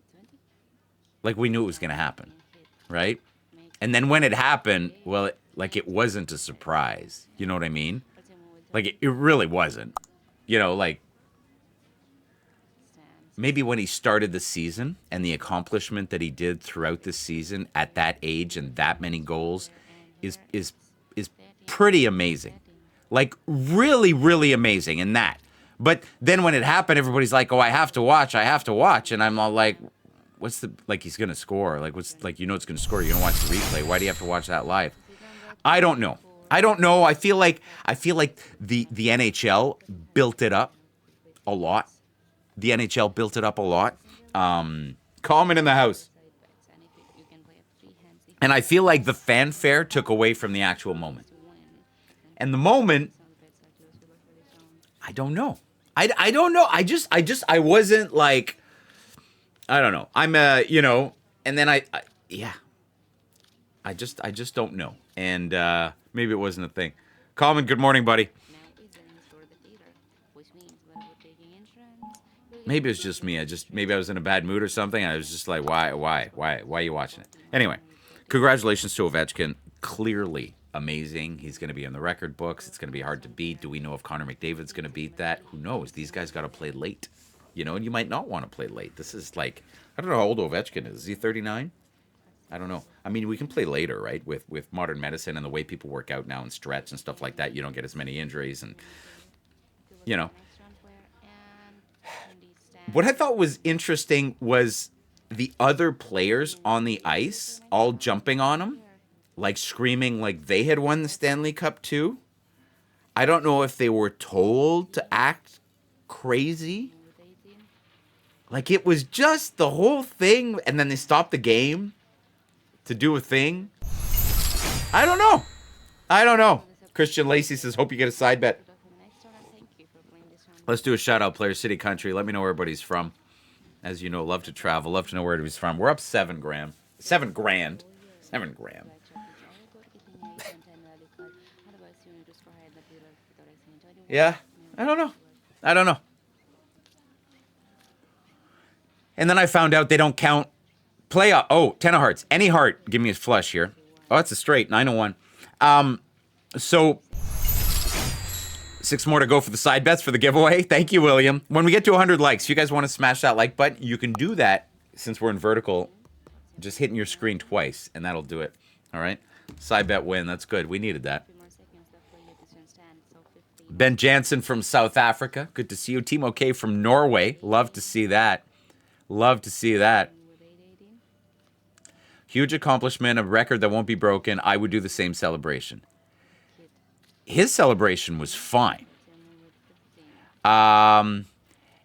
with 20. we knew it was going to happen, Hit. right? Make. And then when it happened, well, it wasn't a surprise. You know what I mean? Once you move with Like it really wasn't. You know, like stands. maybe when he started the season and the accomplishment that he did throughout the season at that age and that many goals is pretty amazing. Like really, really amazing in that. But then when it happened, everybody's like, "Oh, I have to watch. And I'm all like, "What's the like? He's gonna score. Like, what's like? You know, it's gonna score. You're gonna watch the replay. Why do you have to watch that live?" I don't know. I feel like the NHL built it up a lot. The NHL built it up a lot. Common in the house, Side bets. And if you can play up 3 hands. If and I feel like the fanfare took away from the actual moment. you win. And the moment, Some bets are close to look for this round. I don't know. I don't know. I wasn't like, I don't know. I'm and then yeah. I just don't know. And maybe it wasn't a thing. Common, good morning, buddy. Now is the news for the theater, which means without taking insurance, you'll get Maybe it was just me. Maybe I was in a bad mood or something. I was just like, why are you watching it? Anyway, congratulations to Ovechkin. Clearly amazing. He's going to be in the record books. It's going to be hard to beat. Do we know if Connor McDavid's going to beat that? Who knows? These guys got to play late, and you might not want to play late. This is like, I don't know how old Ovechkin is. Is he 39? I don't know. I mean, we can play later, right? With modern medicine and the way people work out now and stretch and stuff like that, you don't get as many injuries. And to look know. for the next round player and indeed stand. what I thought was interesting was the other players on the ice all jumping on him, like screaming like they had won the Stanley Cup too. I don't know if they were told to act crazy. With 18. Like it was just the whole thing, and then they stopped the game to do a thing. I don't know. Christian Lacey says, hope you get a side bet. Good luck for the next round and thank you for playing this round. Let's do a shout out, player, city, country. Let me know where everybody's from. As you know, love to travel, love to know where everybody's from. We're up $7 grand. $7 grand. $7 grand. Yeah, I don't know. And then I found out they don't count playoff. Oh, 10 of hearts. Any heart. Give me a flush here. Oh, that's a straight. 901. So 6 more to go for the side bets for the giveaway. Thank you, William. When we get to 100 likes, if you guys want to smash that like button, you can do that since we're in vertical. Just hitting your screen twice, and that'll do it. All right? Side bet win. That's good. We needed that. Ben Jansen from South Africa. Good to see you. Timo K from Norway. Love to see that. Love to see that. Huge accomplishment, a record that won't be broken. I would do the same celebration. His celebration was fine. And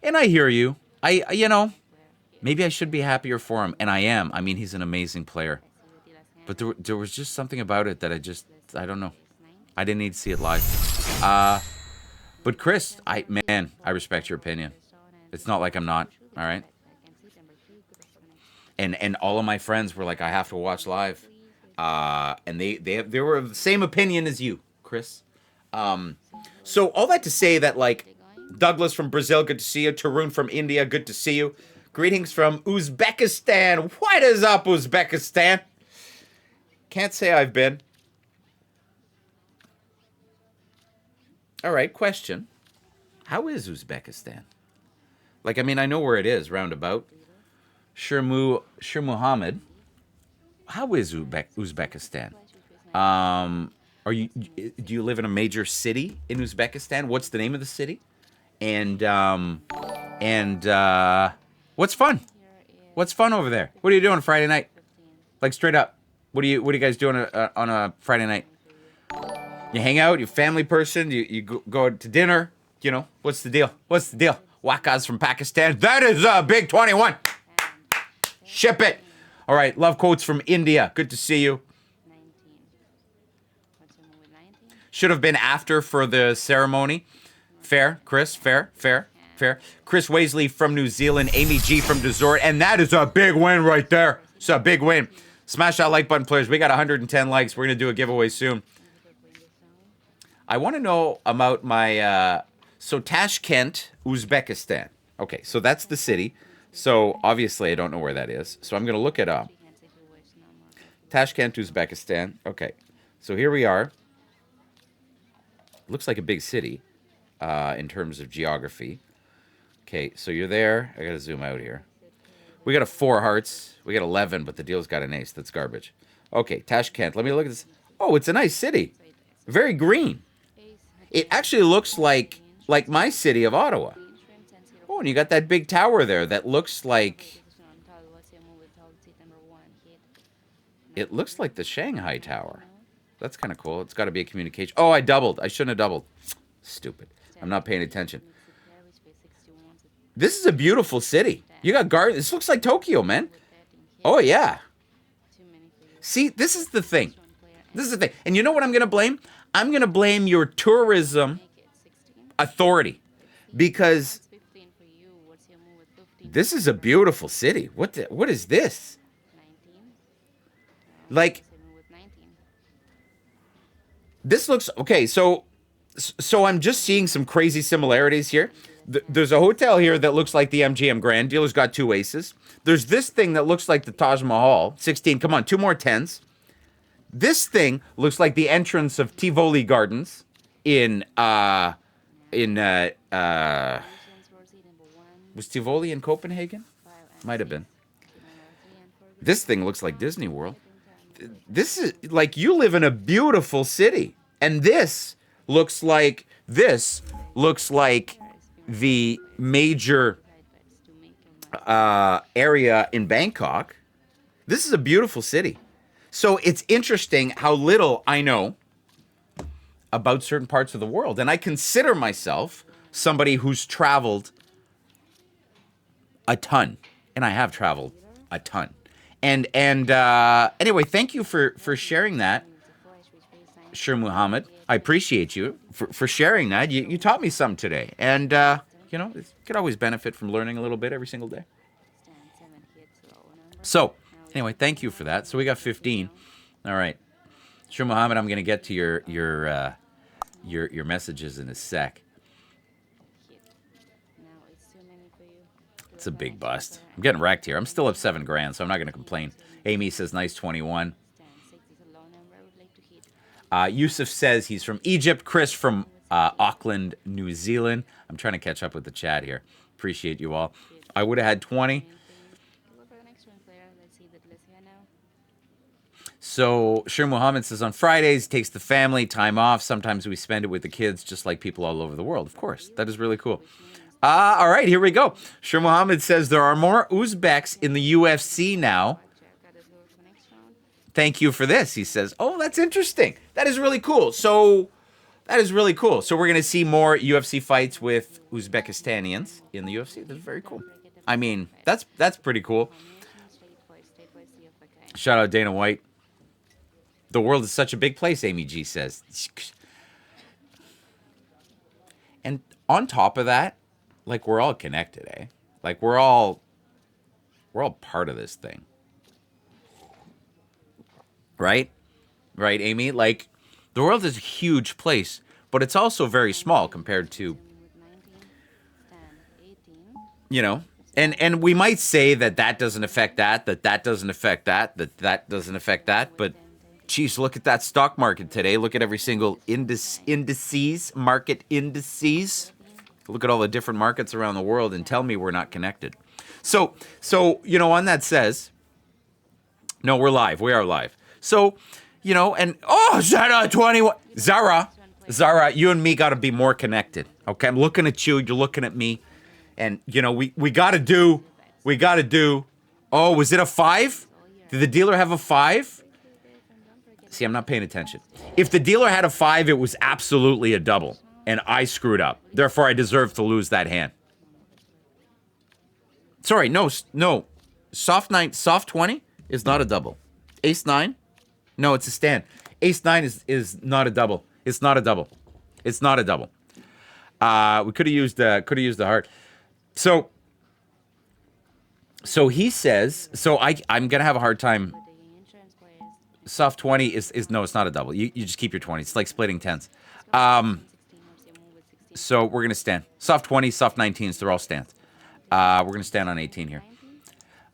I hear you. Maybe I should be happier for him, and I am. I mean, he's an amazing player. But there was just something about it that I don't know. I didn't need to see it live. But Chris, I respect your opinion. It's not like I'm not, all right? And all of my friends were like, I have to watch live. And they were of the same opinion as you, Chris. So all that to say that, like, Douglas from Brazil, good to see you. Tarun from India, good to see you. Greetings from Uzbekistan. What is up, Uzbekistan? Can't say I've been. All right, question. How is Uzbekistan? Like, I mean, I know where it is, roundabout. Shir Muhammad. How is Uzbekistan? Do you live in a major city in Uzbekistan? What's the name of the city? And what's fun? What's fun over there? What are you doing Friday night? Like, straight up. What are you guys doing on a Friday night? You hang out, you family person, you go to dinner, what's the deal? Wakas from Pakistan. That is a big 21. Ship it. All right, love quotes from India. Good to see you. 19. What's the move with 19? Should have been after for the ceremony. Fair, Chris, fair. Fair. Chris Waisley from New Zealand. Amy G from Dessert. And that is a big win right there. It's a big win. Smash that like button, players. We got 110 likes. We're going to do a giveaway soon. I want to know about my... so Tashkent, Uzbekistan. Okay, so that's the city. So obviously I don't know where that is. So I'm going to look it up. Tashkent, Uzbekistan. Okay, so here we are. Looks like a big city in terms of geography. Okay, so you're there. I got to zoom out here. We got a 4 hearts. We got 11, but the deal's got an ace. That's garbage. Okay, Tashkent. Let me look at this. Oh, it's a nice city. Very green. It actually looks like my city of Ottawa. Oh, and you got that big tower there that looks like... It looks like the Shanghai Tower. That's kind of cool. It's got to be a communication. Oh, I doubled. I shouldn't have doubled. Stupid. I'm not paying attention. This is a beautiful city. You got gardens. This looks like Tokyo, man. Oh, yeah. See, this is the thing. This is the thing. And you know what I'm going to blame? I'm going to blame your tourism authority. Because this is a beautiful city. What is this? Like, this looks... Okay, so I'm just seeing some crazy similarities here. There's a hotel here that looks like the MGM Grand. Dealer's got 2 aces. There's this thing that looks like the Taj Mahal. 16. Come on, 2 more 10s. This thing looks like the entrance of Tivoli Gardens in was Tivoli in Copenhagen? Might have been. This thing looks like Disney World. This is like you live in a beautiful city, and this looks like the major area in Bangkok. This is a beautiful city. So it's interesting how little I know about certain parts of the world. And I consider myself somebody who's traveled a ton. And I have traveled a ton. And anyway, thank you for sharing that, Shir Muhammad. I appreciate you for sharing that. You taught me something today. And, you know, it could always benefit from learning a little bit every single day. So, anyway, thank you for that. So we got 15. All right. Shir Muhammad, I'm going to get to your messages in a sec. It's a big bust. I'm getting wrecked here. I'm still up $7,000, so I'm not going to complain. Amy says, nice 21. Yusuf says he's from Egypt. Chris from Auckland, New Zealand. I'm trying to catch up with the chat here. Appreciate you all. I would have had 20. So Shir Muhammad says on Fridays, takes the family time off. Sometimes we spend it with the kids, just like people all over the world. Of course, that is really cool. All right, here we go. Shir Muhammad says there are more Uzbeks in the UFC now. Thank you for this. He says, oh, that's interesting. That is really cool. So we're going to see more UFC fights with Uzbekistanians in the UFC. That's very cool. I mean, that's pretty cool. Shout out Dana White. The world is such a big place, Amy G says. And on top of that, like, we're all connected, eh? Like, we're all part of this thing. Right? Right, Amy? Like, the world is a huge place, but it's also very small compared to, you know, and we might say that doesn't affect that doesn't affect that doesn't affect that, but geez, look at that stock market today. Look at every single market indices. Look at all the different markets around the world and tell me we're not connected. So you know, on that says, no, we're live. We are live. So, you know, and Zara 21, Zara, you and me got to be more connected. Okay, I'm looking at you. You're looking at me, and you know we got to do. Oh, was it a 5? Did the dealer have a 5? See, I'm not paying attention. If the dealer had a 5, it was absolutely a double. And I screwed up. Therefore, I deserve to lose that hand. Sorry, no. Soft 20 is not a double. Ace 9? No, it's a stand. Ace 9 is not a double. It's not a double. We could have used the heart. So he says, so I'm going to have a hard time. But the insurance players, Soft 20 is no, it's not a double. You just keep your 20. It's like splitting tens. 16 or move with 16. So we're going to stand. Soft 20, soft 19s, they're all stands. We're going to stand on 18 here.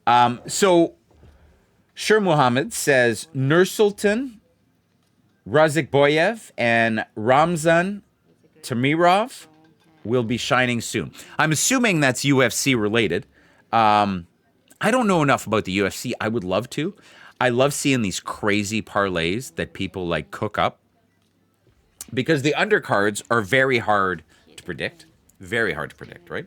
19? So Shir Muhammad says Nursultan Razikboyev and Ramzan Tamirov will be shining soon. I'm assuming that's UFC related. I don't know enough about the UFC. I would love to. I love seeing these crazy parlays that people like cook up because the undercards are very hard to predict. Very hard to predict, right?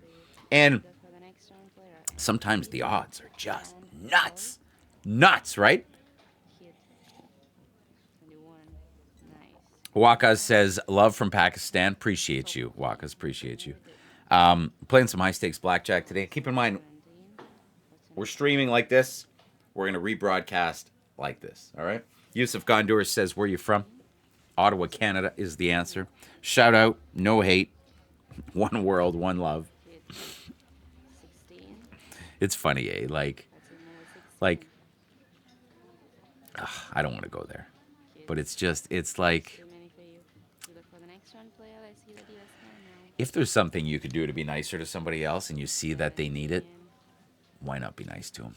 And Go for the next turn player. sometimes the odds are just nuts. Nuts, right? Hit 21. Nice. Waka says, love from Pakistan. Appreciate you, Wakas. Appreciate you. Playing some high stakes blackjack today. Keep in mind, 17. we're streaming like this. We're going to rebroadcast like this. All right? Yusuf Gondor says, where are you from? Ottawa, Canada is the answer. Shout out. No hate. One world, one love. Hit 16. It's funny, eh? Like, That's a move with 16. like, I don't want to go there. But it's just, it's like, Too many for you. You look for the next turn player. Let's see what he does now. if there's something you could do to be nicer to somebody else and you see that they need it, why not be nice to them?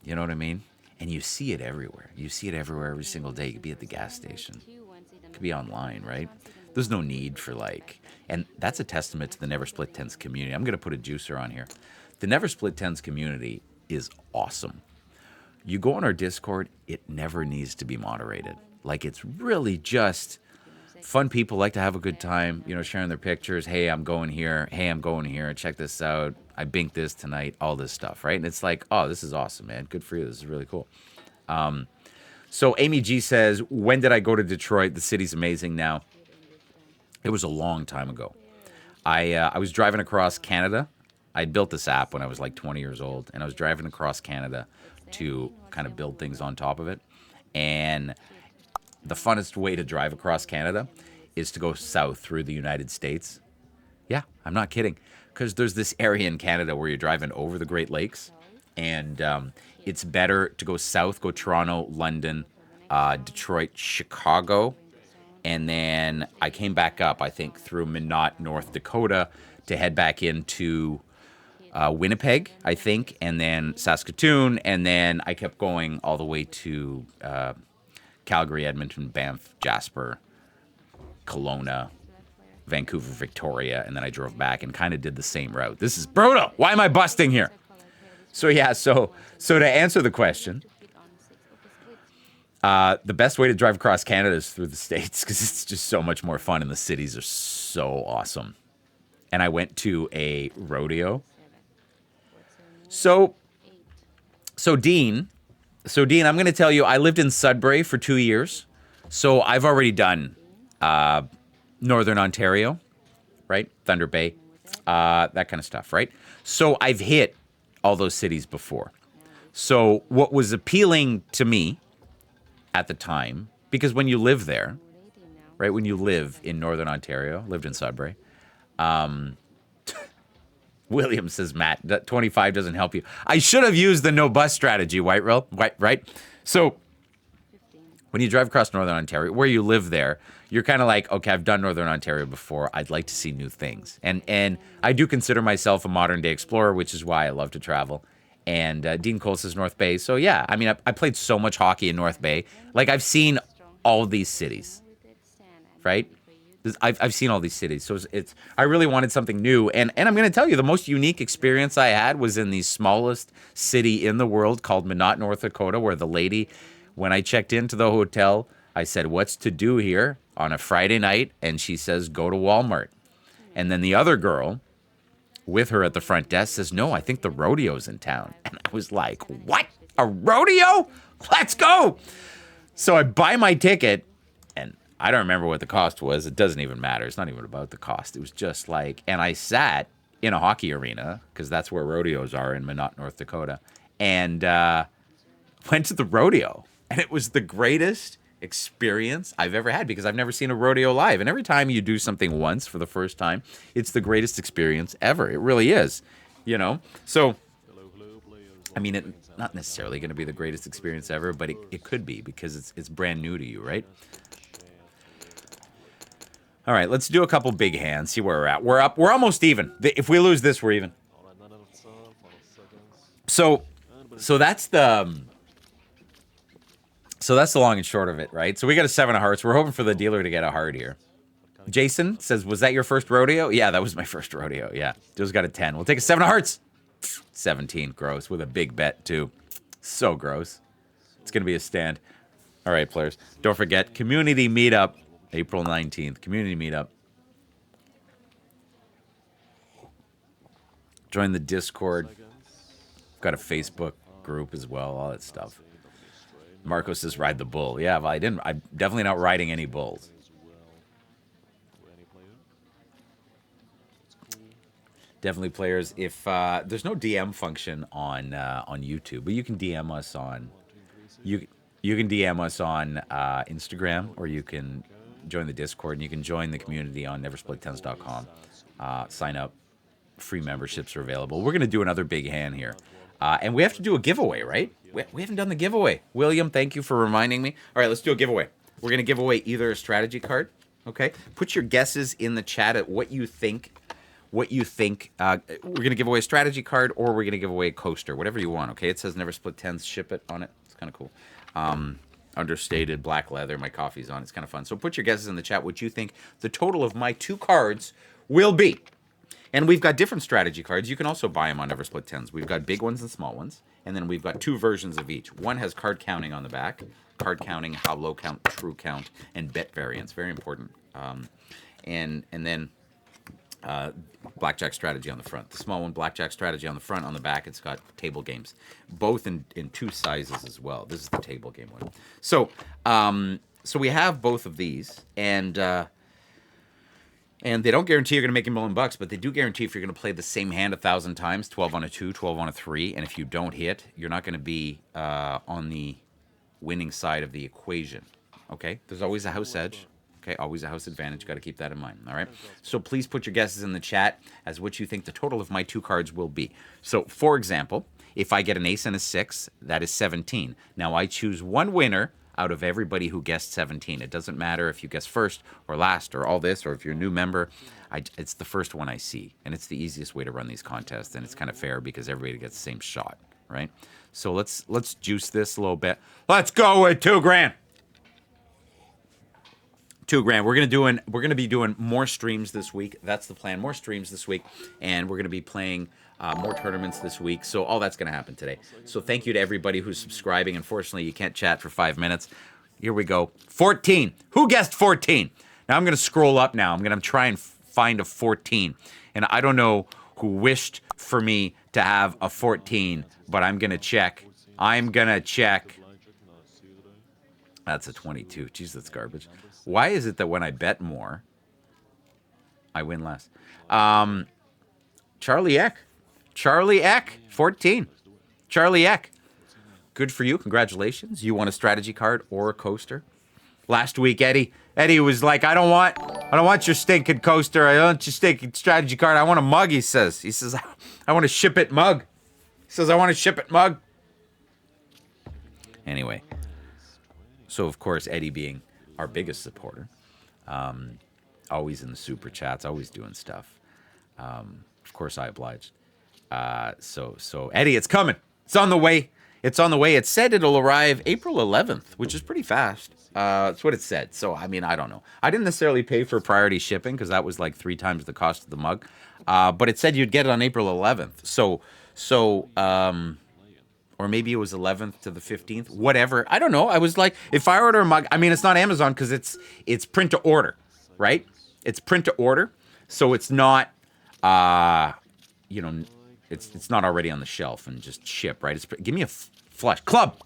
You know what I mean? And you see it everywhere. You see it everywhere every single day. You could be at the gas station. It could be online, right? There's no need for like, and that's a testament to the Never Split Tens community. I'm going to put a juicer on here. The Never Split Tens community is awesome. You go on our Discord, it never needs to be moderated. Like it's really just fun people like to have a good time, you know, sharing their pictures. Hey, I'm going here. Hey, I'm going here. Check this out. I binked this tonight. All this stuff, right? And it's like, oh, this is awesome, man. Good for you. This is really cool. So Amy G says, when did I go to Detroit? The city's amazing now. It was a long time ago. I was driving across Canada. I built this app when I was like 20 years old, and I was driving across Canada to kind of build things on top of it. And the funnest way to drive across Canada is to go south through the United States. Yeah, I'm not kidding. Because there's this area in Canada where you're driving over the Great Lakes, and it's better to go south, go Toronto, London, Detroit, Chicago, and then I came back up, I think, through Manotick, North Dakota, to head back into Winnipeg, I think, and then Saskatoon, and then I kept going all the way to Calgary, Edmonton, Banff, Jasper, Kelowna, Vancouver, Victoria, and then I drove back and kind of did the same route. This is brutal. Why am I busting here? So yeah, so to answer the question, the best way to drive across Canada is through the States because it's just so much more fun and the cities are so awesome. And I went to a rodeo. So Dean, I'm going to tell you, I lived in Sudbury for 2 years. So I've already done Northern Ontario, right? Thunder Bay, that kind of stuff, right? So I've hit all those cities before. So what was appealing to me at the time, because when you live there, right, when you live in Northern Ontario, lived in Sudbury, William says, Matt, that 25 doesn't help you. I should have used the no bus strategy, right? So when you drive across Northern Ontario, where you live there, you're kind of like, okay, I've done Northern Ontario before. I'd like to see new things. And I do consider myself a modern day explorer, which is why I love to travel. And Dean Cole says North Bay. So yeah, I mean, I played so much hockey in North Bay. Like I've seen all these cities, right? I've seen all these cities. So it's I really wanted something new. And I'm going to tell you, the most unique experience I had was in the smallest city in the world called Manotick, North Dakota, where the lady, when I checked into the hotel, I said, what's to do here on a Friday night? And she says, go to Walmart. And then the other girl with her at the front desk says, no, I think the rodeo's in town. And I was like, what? A rodeo? Let's go. So I buy my ticket, and I don't remember what the cost was. It doesn't even matter. It's not even about the cost. It was just like, and I sat in a hockey arena, because that's where rodeos are in Manotick, North Dakota, and went to the rodeo. And it was the greatest experience I've ever had because I've never seen a rodeo live. And every time you do something once for the first time, it's the greatest experience ever. It really is. You know? So, I mean, it not necessarily going to be the greatest experience ever, but it could be because it's brand new to you, right? All right, let's do a couple big hands. See where we're at. We're up. We're almost even. If we lose this, we're even. So, so that's the so that's the long and short of it, right? So we got a 7 of hearts. We're hoping for the dealer to get a heart here. Jason says, "Was that your first rodeo?" Yeah, that was my first rodeo. Yeah, Joe's got a 10. We'll take a 7 of hearts. 17, gross, with a big bet too. So gross. It's gonna be a stand. All right, players. Don't forget community meetup. April 19th, community meetup. Join the Discord. We've got a Facebook group as well, all that stuff. Marco says ride the bull. Yeah, well, I'm definitely not riding any bulls. Definitely players. If there's no DM function on YouTube, but you can DM us on you can DM us on Instagram, or you can join the Discord, and you can join the community on neversplittens.com. Sign up. Free memberships are available. We're going to do another big hand here. And we have to do a giveaway, right? We haven't done the giveaway. William, thank you for reminding me. All right, let's do a giveaway. We're going to give away either a strategy card, okay? Put your guesses in the chat at what you think. We're going to give away a strategy card, or we're going to give away a coaster, whatever you want, okay? It says Never Split Tens, ship it on it. It's kind of cool. Understated, black leather, my coffee's on. It's kind of fun. So put your guesses in the chat what you think the total of my 2 cards will be. And we've got different strategy cards. You can also buy them on Never Split Tens. We've got big ones and small ones. And then we've got 2 versions of each. One has card counting on the back. Card counting, how low count, true count, and bet variance. Very important. And then Blackjack strategy on the front. The small one, Blackjack strategy on the front. On the back, it's got table games. Both in 2 sizes as well. This is the table game one. So we have both of these. And they don't guarantee you're going to make $1 million, but they do guarantee if you're going to play the same hand 1,000 times, 12 on a 2, 12 on a 3, and if you don't hit, you're not going to be on the winning side of the equation. Okay? There's always a house edge. Okay? Always a house advantage. Got to keep that in mind. All right? So please put your guesses in the chat as what you think the total of my 2 cards will be. So, for example, if I get an ace and a 6, that is 17. Now, I choose one winner out of everybody who guessed 17. It doesn't matter if you guess first or last or all this, or if you're a new member. It's the first one I see, and it's the easiest way to run these contests, and it's kind of fair because everybody gets the same shot, right? So let's juice this a little bit. Let's go with $2,000. $2,000. We're gonna be doing more streams this week. That's the plan. More streams this week, and we're gonna be playing more tournaments this week. So all that's gonna happen today. So thank you to everybody who's subscribing. Unfortunately, you can't chat for 5 minutes. Here we go. 14. Who guessed 14? Now I'm gonna scroll up. Now I'm gonna try and find a 14. And I don't know who wished for me to have a 14, but I'm gonna check. That's a 22. Jeez, that's garbage. Why is it that when I bet more, I win less? Charlie Eck, 14. Charlie Eck, good for you. Congratulations. You won a strategy card or a coaster. Last week, Eddie was like, I don't want your stinking coaster. I don't want your stinking strategy card. I want a mug. He says, I want to ship it mug. Anyway, so of course, Eddie being our biggest supporter, always in the super chats, always doing stuff. Of course, I obliged. So Eddie, it's coming. It's on the way. It said it'll arrive April 11th, which is pretty fast. That's what it said. So, I mean, I don't know. I didn't necessarily pay for priority shipping because that was like 3 times the cost of the mug. But it said you'd get it on April 11th. So, or maybe it was 11th to the 15th, whatever. I don't know. I was like, if I order a mug, I mean, it's not Amazon because it's print to order, right? It's print to order. So it's not, it's not already on the shelf and just ship, right? Give me a flush. Club.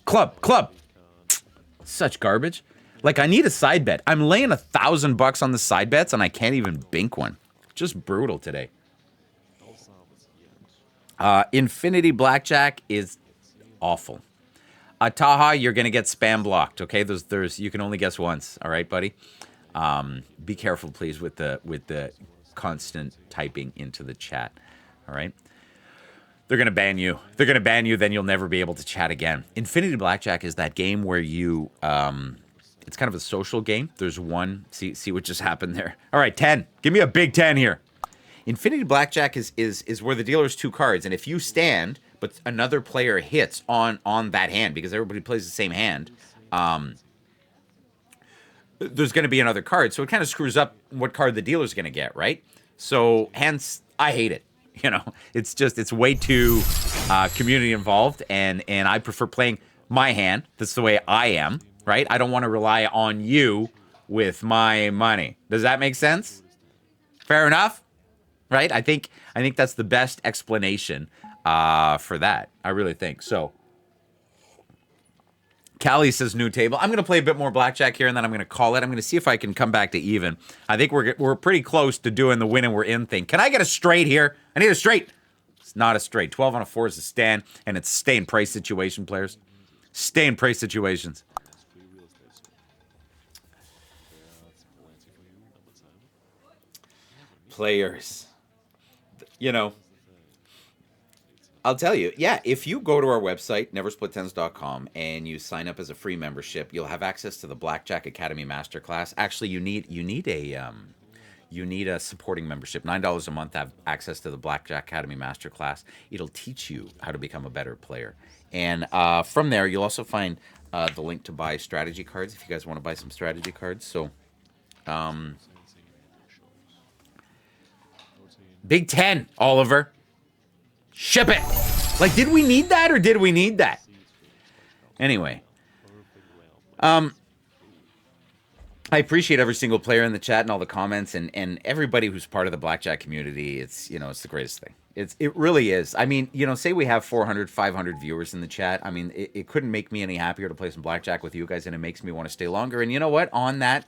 Such garbage. Like, I need a side bet. I'm laying $1,000 on the side bets and I can't even bink one. Just brutal today. Infinity Blackjack is awful. Taha, you're gonna get spam blocked. Okay, there's you can only guess once. All right, buddy. Be careful, please, with the constant typing into the chat. All right. They're going to ban you. They're going to ban you, then you'll never be able to chat again. Infinity Blackjack is that game where you, it's kind of a social game. There's one, see what just happened there. All right, 10. Give me a big 10 here. Infinity Blackjack is where the dealer's 2 cards, and if you stand, but another player hits on that hand, because everybody plays the same hand, there's going to be another card. So it kind of screws up what card the dealer's going to get, right? So hence, I hate it. You know, it's way too community involved, and I prefer playing my hand. That's the way I am, right? I don't want to rely on you with my money. Does that make sense? Fair enough, right? I think that's the best explanation for that. I really think so. Callie says new table. I'm going to play a bit more blackjack here, and then I'm going to call it. I'm going to see if I can come back to even. I think we're pretty close to doing the win and we're in thing. Can I get a straight here? I need a straight. It's not a straight. 12 on a 4 is a stand, and it's stay in price situation, players. Stay in price situations. Players. You know, I'll tell you, yeah, if you go to our website, neversplittens.com, and you sign up as a free membership, you'll have access to the Blackjack Academy Masterclass. Actually, you need a supporting membership. $9 a month to have access to the Blackjack Academy Masterclass. It'll teach you how to become a better player. And from there, you'll also find the link to buy strategy cards if you guys want to buy some strategy cards. So, Big 10, Oliver. Ship it. Like, did we need that or did we need that? Anyway. I appreciate every single player in the chat and all the comments and everybody who's part of the Blackjack community. It's, you know, it's the greatest thing. It really is. I mean, you know, say we have 400, 500 viewers in the chat. I mean, it couldn't make me any happier to play some Blackjack with you guys, and it makes me want to stay longer. And you know what? On that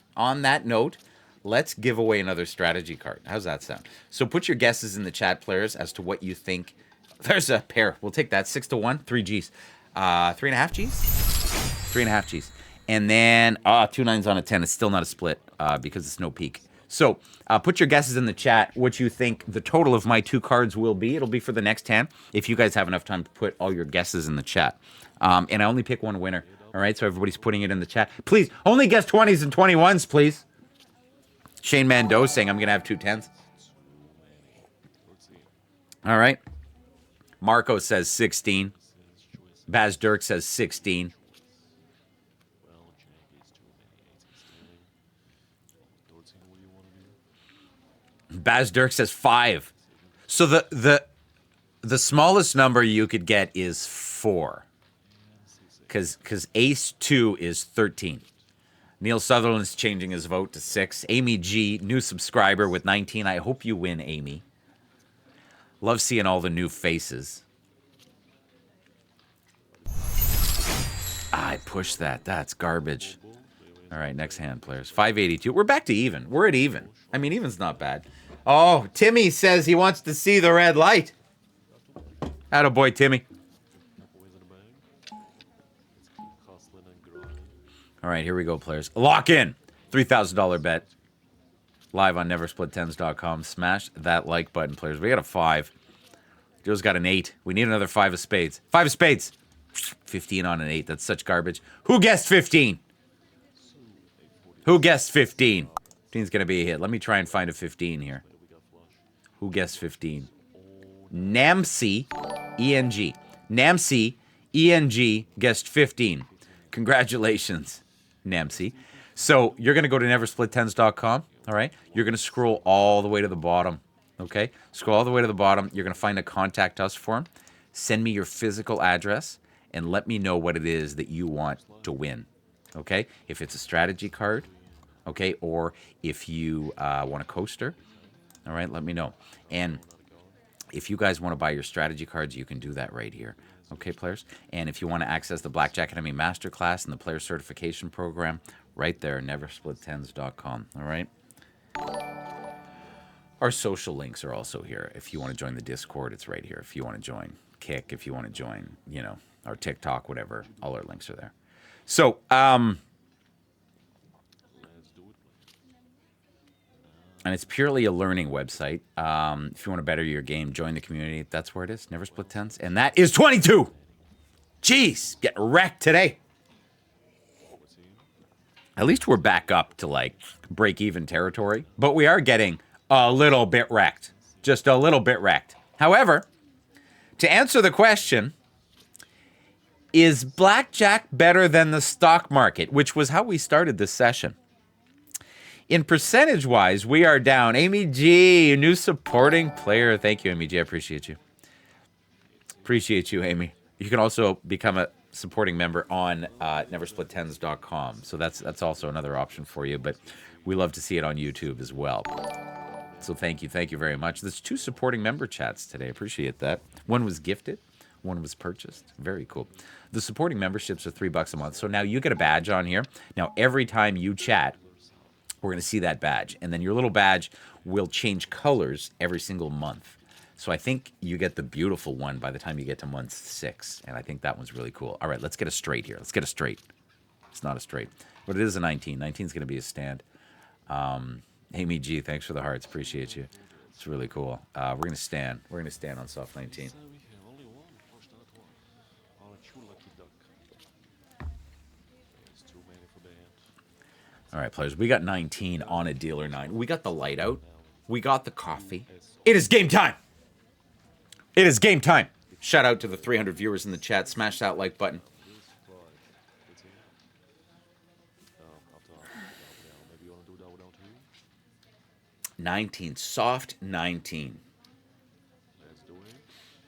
note, let's give away another strategy card. How's that sound? So put your guesses in the chat, players, as to what you think. There's a pair. We'll take that. 6 to 1. 3 Gs. 3.5 Gs? 3.5 Gs. And then 2 9s on a 10. It's still not a split because it's no peak. So put your guesses in the chat what you think the total of my 2 cards will be. It'll be for the next hand if you guys have enough time to put all your guesses in the chat. And I only pick one winner. All right, so everybody's putting it in the chat. Please, only guess 20s and 21s, please. Shane Mando saying I'm going to have 2 10s. All right. Marco says 16. Baz Dirk says 16. Baz Dirk says 5. So the smallest number you could get is 4. Because Ace 2 is 13. Neil Sutherland's changing his vote to 6. Amy G, new subscriber with 19. I hope you win, Amy. Love seeing all the new faces. I pushed that. That's garbage. All right, next hand, players. 582. We're back to even. We're at even. I mean, even's not bad. Oh, Timmy says he wants to see the red light. Attaboy, Timmy. All right, here we go, players. Lock in. $3,000 bet. Live on neversplittens.com. Smash that like button, players. We got a 5. Joe's got an 8. We need another 5 of spades. 5 of spades. 15 on an 8. That's such garbage. Who guessed 15? Who guessed 15? 15's going to be a hit. Let me try and find a 15 here. Who guessed 15? Namcy, E-N-G. Namcy, E-N-G, guessed 15. Congratulations, Namcy. So you're going to go to neversplittens.com, all right? You're going to scroll all the way to the bottom, okay? Scroll all the way to the bottom. You're going to find a Contact Us form. Send me your physical address and let me know what it is that you want to win, okay? If it's a strategy card, okay, or if you want a coaster, all right, let me know. And if you guys want to buy your strategy cards, you can do that right here. Okay, players? And if you want to access the Blackjack Academy Masterclass and the Player Certification Program, right there, neversplittens.com, all right? Our social links are also here. If you want to join the Discord, it's right here. If you want to join Kick, if you want to join, you know, our TikTok, whatever, all our links are there. So, And it's purely a learning website. If you want to better your game, join the community. That's where it is. Never split tens. And that is 22. Jeez, getting wrecked today. At least we're back up to like break-even territory. But we are getting a little bit wrecked. Just a little bit wrecked. However, to answer the question, is blackjack better than the stock market? Which was how we started this session. In percentage-wise, we are down. Amy G, new supporting player. Thank you, Amy G. I appreciate you. Appreciate you, Amy. You can also become a supporting member on neversplittens.com. So that's also another option for you. But we love to see it on YouTube as well. So thank you very much. There's 2 supporting member chats today. Appreciate that. One was gifted. One was purchased. Very cool. The supporting memberships are $3 a month. So now you get a badge on here. Now every time you chat, we're going to see that badge. And then your little badge will change colors every single month. So I think you get the beautiful one by the time you get to month 6. And I think that one's really cool. All right, let's get a straight here. Let's get a straight. It's not a straight. But it is a 19. 19 is going to be a stand. Amy G, thanks for the hearts. Appreciate you. It's really cool. We're going to stand. We're going to stand on soft 19. All right, players, we got 19 on a dealer 9. We got the light out. We got the coffee. It is game time. It is game time. Shout out to the 300 viewers in the chat. Smash that like button. $19, soft 19.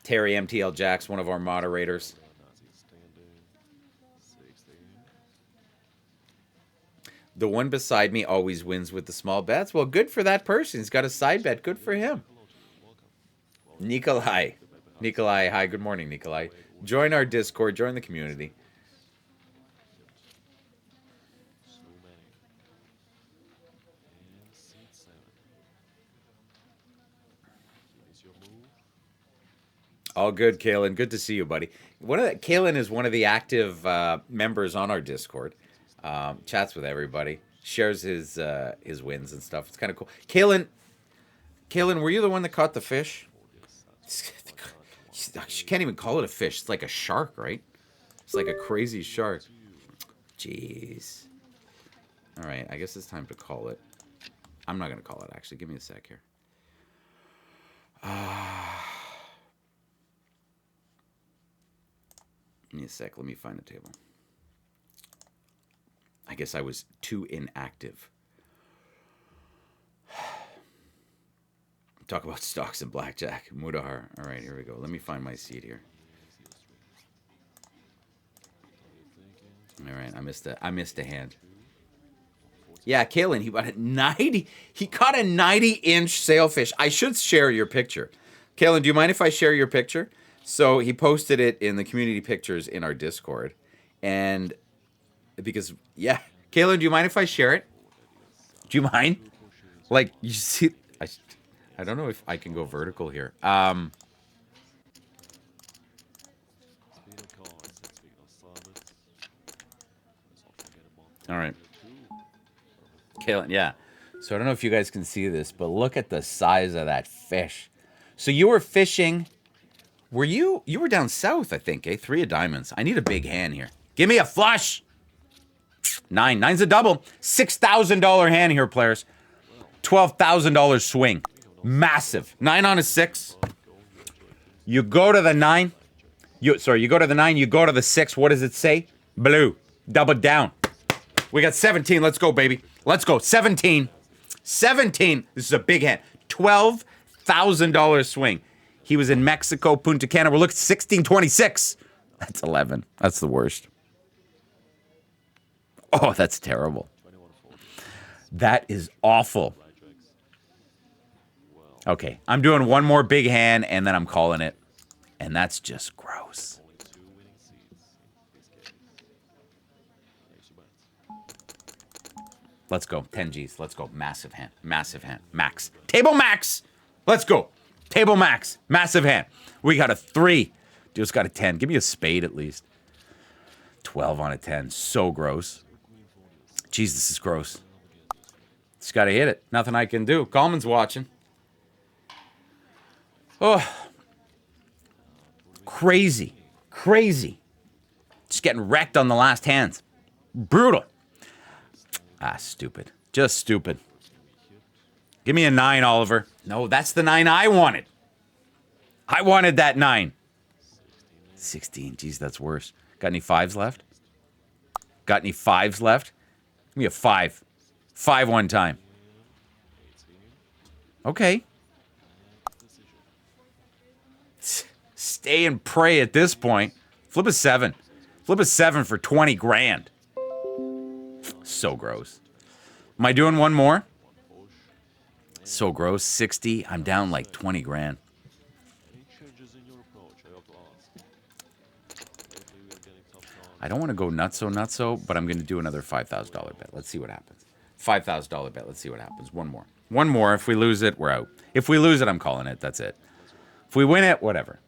Terry MTL Jacks, one of our moderators. The one beside me always wins with the small bets. Well, good for that person. He's got a side bet. Good for him. Nikolai. Nikolai, hi. Good morning, Nikolai. Join our Discord. Join the community. All good, Kalen. Good to see you, buddy. Kalen is one of the active members on our Discord. Chats with everybody, shares his wins and stuff. It's kind of cool. Kalen, were you the one that caught the fish? She can't even call it a fish. It's like a shark, right? It's like a crazy shark. Jeez. All right, I guess it's time to call it. I'm not gonna call it actually. Give me a sec here. Give me a sec. Let me find the table. I guess I was too inactive. Talk about stocks and blackjack. Mudahar. All right, here we go. Let me find my seat here. All right, I missed a hand. Yeah, Kalen, he got a 90. He caught a 90-inch sailfish. I should share your picture. Kalen, do you mind if I share your picture? So he posted it in the community pictures in our Discord, and because, yeah. Kayla, do you mind if I share it? Do you mind? Like, you see, I don't know if I can go vertical here. All right. Kayla, yeah. So I don't know if you guys can see this, but look at the size of that fish. So you were fishing. You were down south, I think, eh? 3 of diamonds. I need a big hand here. Give me a flush. 9. 9's a double. $6,000 hand here, players. $12,000 swing. Massive. 9 on a 6. You go to the 9. You go to the 9. You go to the 6. What does it say? Blue. Double down. We got 17. Let's go, baby. Let's go. 17. 17. This is a big hand. $12,000 swing. He was in Mexico, Punta Cana. We're looking at 1626. That's 11. That's the worst. Oh, that's terrible. That is awful. Okay, I'm doing one more big hand, and then I'm calling it. And that's just gross. Let's go. 10 Gs. Let's go. Massive hand. Massive hand. Max. Table max. Let's go. Table max. Massive hand. We got a 3. Just got a 10. Give me a spade at least. 12 on a 10. So gross. Jeez, this is gross. Just got to hit it. Nothing I can do. Coleman's watching. Oh. Crazy. Crazy. Just getting wrecked on the last hands. Brutal. Ah, stupid. Just stupid. Give me a 9, Oliver. No, that's the 9 I wanted. I wanted that 9. 16. Geez, that's worse. Got any 5s left? Got any 5s left? Give me a 5. 5 one time. Okay. Stay and pray at this point. Flip a 7. Flip a 7 for 20 grand. So gross. Am I doing one more? So gross. 60. I'm down like 20 grand. I don't want to go nutso, but I'm going to do another $5,000 bet. Let's see what happens. $5,000 bet. Let's see what happens. One more. One more. If we lose it, we're out. If we lose it, I'm calling it. That's it. If we win it, whatever.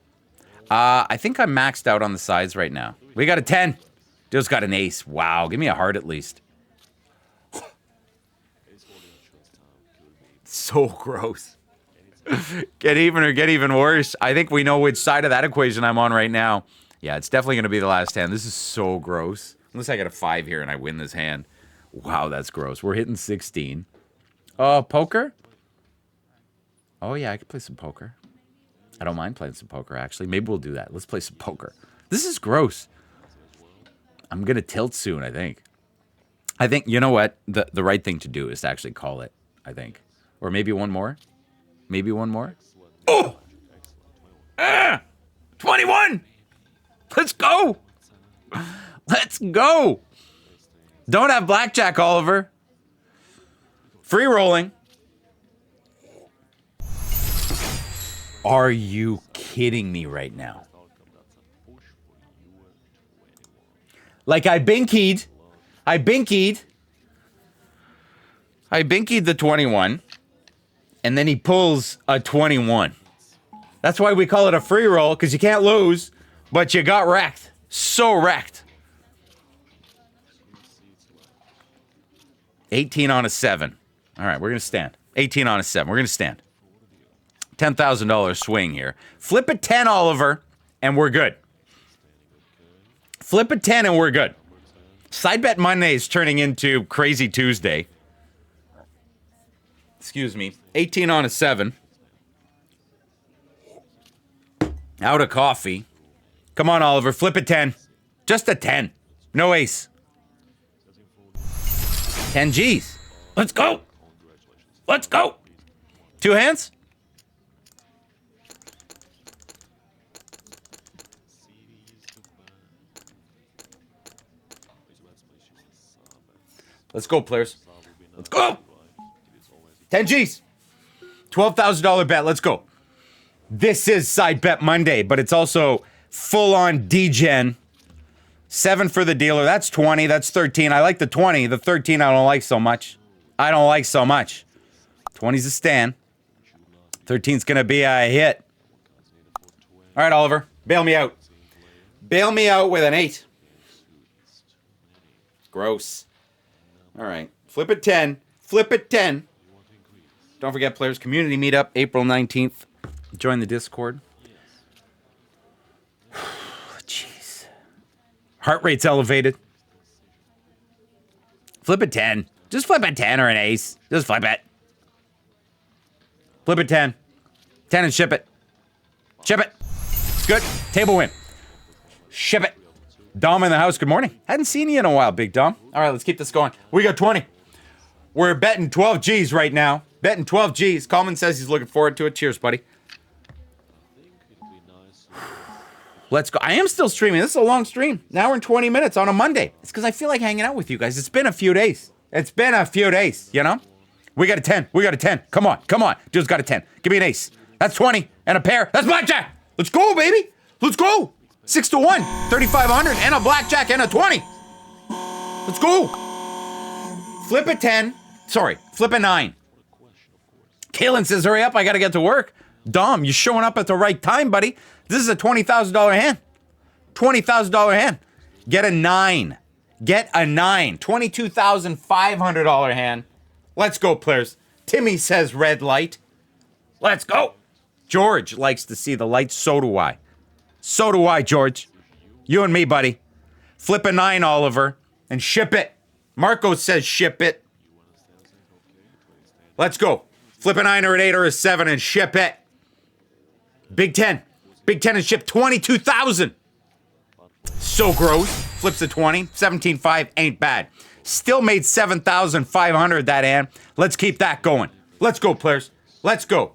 I think I'm maxed out on the sides right now. We got a 10. Dill's got an ace. Wow. Give me a heart at least. So gross. Get even or get even worse. I think we know which side of that equation I'm on right now. Yeah, it's definitely going to be the last hand. This is so gross. Unless I get a 5 here and I win this hand. Wow, that's gross. We're hitting 16. Oh, poker? Oh, yeah, I could play some poker. I don't mind playing some poker, actually. Maybe we'll do that. Let's play some poker. This is gross. I'm going to tilt soon, I think. I think, you know what? The right thing to do is to actually call it, I think. Or maybe one more. Maybe one more. Oh! 21! Let's go! Let's go! Don't have blackjack, Oliver. Free rolling. Are you kidding me right now? Like I binkied the 21, and then he pulls a 21. That's why we call it a free roll, because you can't lose, but you got wrecked. So wrecked. 18 on a 7. All right, we're going to stand. 18 on a 7. We're going to stand. $10,000 swing here. Flip a 10, Oliver, and we're good. Flip a 10 and we're good. Side bet Monday is turning into Crazy Tuesday. Excuse me. 18 on a 7. Out of coffee. Come on, Oliver. Flip a 10. Just a 10. No ace. 10 G's. Let's go. Let's go. 2 hands. Let's go, players. Let's go. 10 G's. $12,000 bet. Let's go. This is Side Bet Monday, but it's also full-on degen. 7 for the dealer. That's 20. That's 13. I like the 20. The 13 I don't like so much. 20's a stand. 13's going to be a hit. All right, Oliver. Bail me out. Bail me out with an 8. Gross. All right. Flip it 10. Flip it 10. Don't forget, players, community meetup, April 19th. Join the Discord. Jeez. Heart rate's elevated. Flip it 10. Just flip a 10 or an ace. Just flip it. Flip it 10. 10 and ship it. Ship it. Good. Table win. Ship it. Dom in the house. Good morning. Hadn't seen you in a while, Big Dom. All right, let's keep this going. We got 20. We're betting 12 G's right now. Betting 12 G's. Coleman says he's looking forward to it. Cheers, buddy. Let's go. I am still streaming. This is a long stream. An hour and 20 minutes on a Monday. It's because I feel like hanging out with you guys. It's been a few days. You know? We got a 10. We got a 10. Come on. Come on. Dude's got a 10. Give me an ace. That's 20 and a pair. That's blackjack. Let's go, baby. Let's go. 6 to 1. 3,500 and a blackjack and a 20. Let's go. Flip a 10. Sorry. Flip a 9. Kalen says, hurry up. I got to get to work. Dom, you're showing up at the right time, buddy. This is a $20,000 hand. $20,000 hand. Get a 9. Get a 9. $22,500 hand. Let's go, players. Timmy says red light. Let's go. George likes to see the lights. So do I. So do I, George. You and me, buddy. Flip a 9, Oliver, and ship it. Marco says ship it. Let's go. Flip a 9 or an 8 or a 7 and ship it. Big 10. Big 10 and ship 22,000. So gross. Flips a 20. 17.5 ain't bad. Still made 7,500 that hand. Let's keep that going. Let's go, players. Let's go.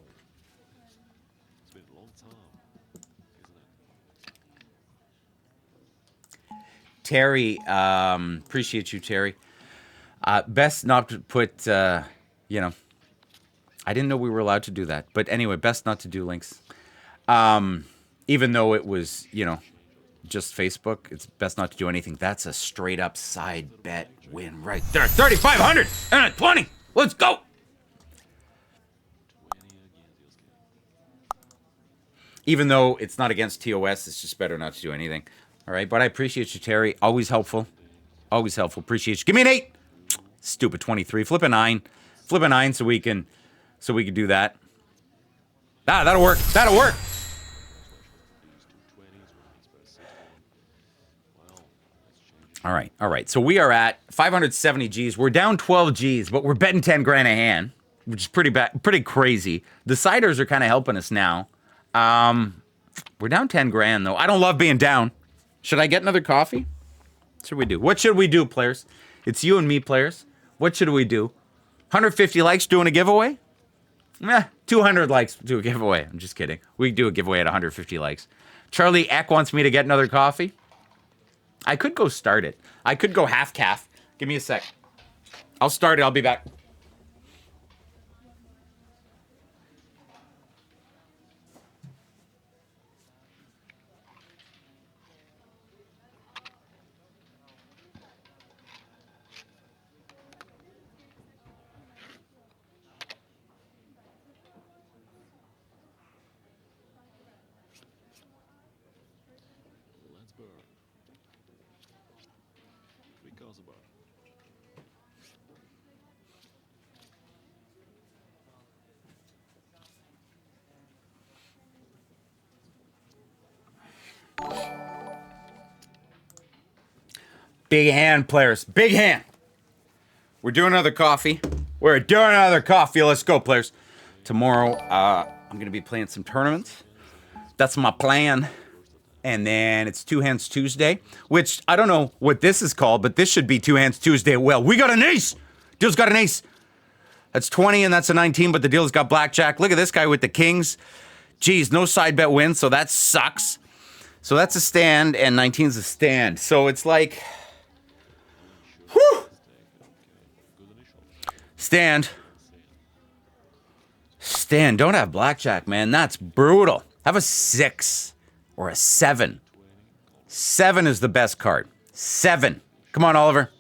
Terry, appreciate you, Terry. Best not to put, I didn't know we were allowed to do that. But anyway, best not to do links. Even though it was, just Facebook, it's best not to do anything. That's a straight up side bet win right there. 3,500 and a 20. Let's go. Even though it's not against TOS, it's just better not to do anything. All right, but I appreciate you, Terry. Always helpful. Always helpful. Appreciate you. Give me an 8. Stupid 23. Flip a 9. Flip a 9 so we can do that. That'll work. That'll work. All right. All right. So we are at 570 G's. We're down 12 G's, but we're betting 10 grand a hand, which is pretty bad, pretty crazy. The siders are kind of helping us now. We're down 10 grand though. I don't love being down. Should I get another coffee? What should we do? What should we do, players? It's you and me, players. What should we do? 150 likes doing a giveaway? 200 likes do a giveaway. I'm just kidding. We can do a giveaway at 150 likes. Charlie Eck wants me to get another coffee. I could go start it. I could go half calf. Give me a sec. I'll start it. I'll be back. Big hand, players. Big hand. We're doing another coffee. We're doing another coffee. Let's go, players. Tomorrow, I'm going to be playing some tournaments. That's my plan. And then it's Two Hands Tuesday, which I don't know what this is called, but this should be Two Hands Tuesday. Well, we got an ace. Deal's got an ace. That's 20 and that's a 19, but the deal's got blackjack. Look at this guy with the kings. Geez, no side bet win, so that sucks. So that's a stand, and 19's a stand. So it's like... Whew. Stand. Don't have blackjack, man. That's brutal. Have a 6 or a 7. 7 is the best card. 7. Come on, Oliver.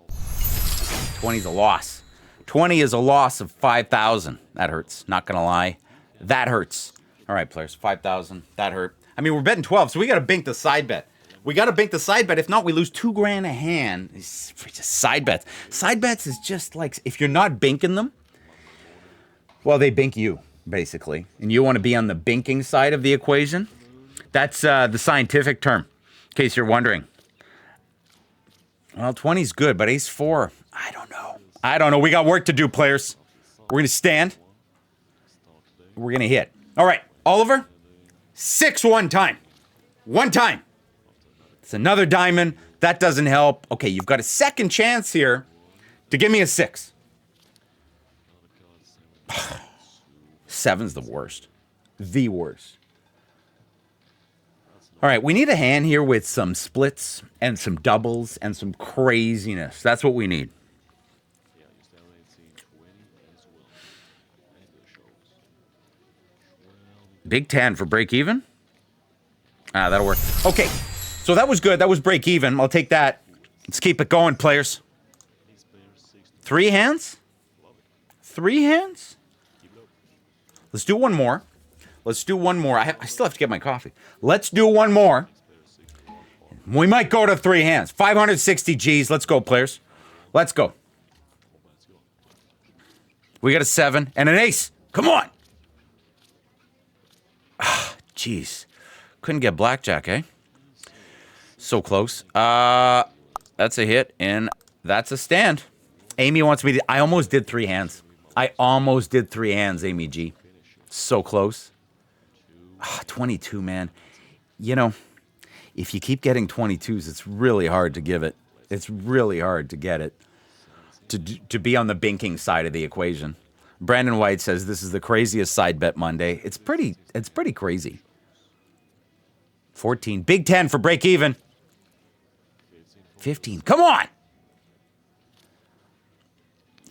20's a loss. 20 is a loss of 5,000. That hurts. Not gonna lie. That hurts. All right, players. 5,000. That hurt. I mean, we're betting 12, so we gotta bink the side bet. We got to bink the side bet. If not, we lose 2 grand a hand. It's just side bets. Side bets is just like, if you're not binking them, well, they bink you, basically. And you want to be on the binking side of the equation. That's the scientific term, in case you're wondering. Well, 20's good, but ace 4, I don't know. We got work to do, players. We're going to stand. We're going to hit. All right, Oliver, 6 one time. One time. It's another diamond. That doesn't help. Okay, you've got a second chance here to give me a 6. 7's the worst. The worst. All right, we need a hand here with some splits and some doubles and some craziness. That's what we need. Big 10 for break even. That'll work. Okay. So that was good. That was break even. I'll take that. Let's keep it going, players. 3 hands? 3 hands? Let's do one more. Let's do one more. I still have to get my coffee. Let's do one more. We might go to 3 hands. 560 G's. Let's go, players. Let's go. We got a 7 and an ace. Come on. Jeez. Couldn't get blackjack, eh? So close. That's a hit, and that's a stand. Amy wants me to... I almost did 3 hands. Amy G. So close. 22, man. You know, if you keep getting 22s, it's really hard to give it. It's really hard to get it. To be on the binking side of the equation. Brandon White says this is the craziest side bet Monday. It's pretty crazy. 14. Big 10 for break even. 15. Come on.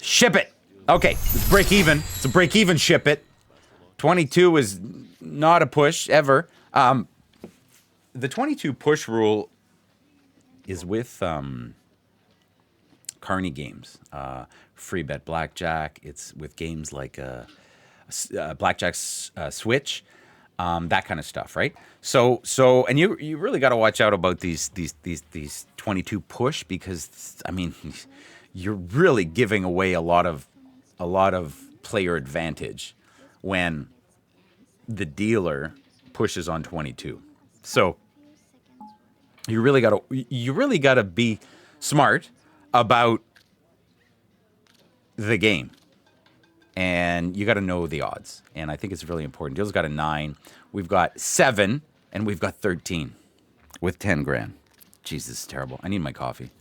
Ship it. Okay, it's break even. It's a break even ship it. 22 is not a push ever. The 22 push rule is with Carney games. Free bet blackjack. It's with games like Blackjack Switch. That kind of stuff, right? So, and you really got to watch out about these 22 push, because I mean, you're really giving away a lot of player advantage when the dealer pushes on 22. So you really got to be smart about the game. And you got to know the odds. And I think it's really important. Deal's got a 9. We've got 7. And we've got 13 with 10 grand. Jeez, this is terrible. I need my coffee.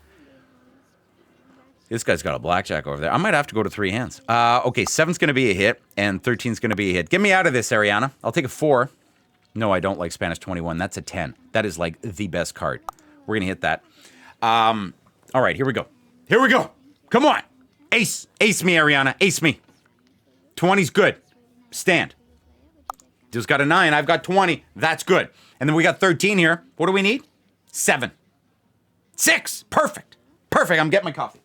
This guy's got a blackjack over there. I might have to go to 3 hands. Okay, 7's going to be a hit. And 13's going to be a hit. Get me out of this, Ariana. I'll take a 4. No, I don't like Spanish 21. That's a 10. That is like the best card. We're going to hit that. All right, here we go. Here we go. Come on. Ace. Ace me, Ariana. Ace me. 20's good. Stand. Just got a 9. I've got 20. That's good. And then we got 13 here. What do we need? 7. 6. Perfect. Perfect. I'm getting my coffee.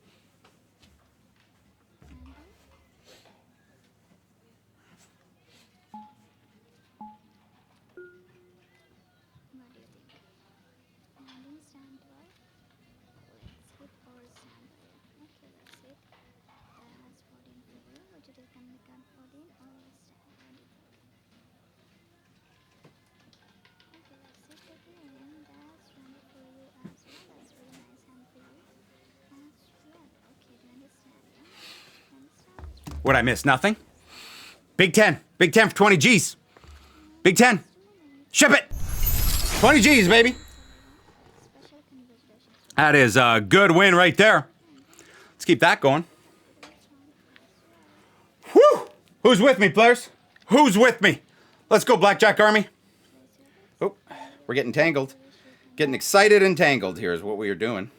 What'd I miss? Nothing? Big 10. Big 10 for 20 G's. Big 10. Ship it. 20 G's, baby. That is a good win right there. Let's keep that going. Whew. Who's with me, players? Who's with me? Let's go, Blackjack Army. Oh, we're getting tangled. Getting excited and tangled here is what we are doing.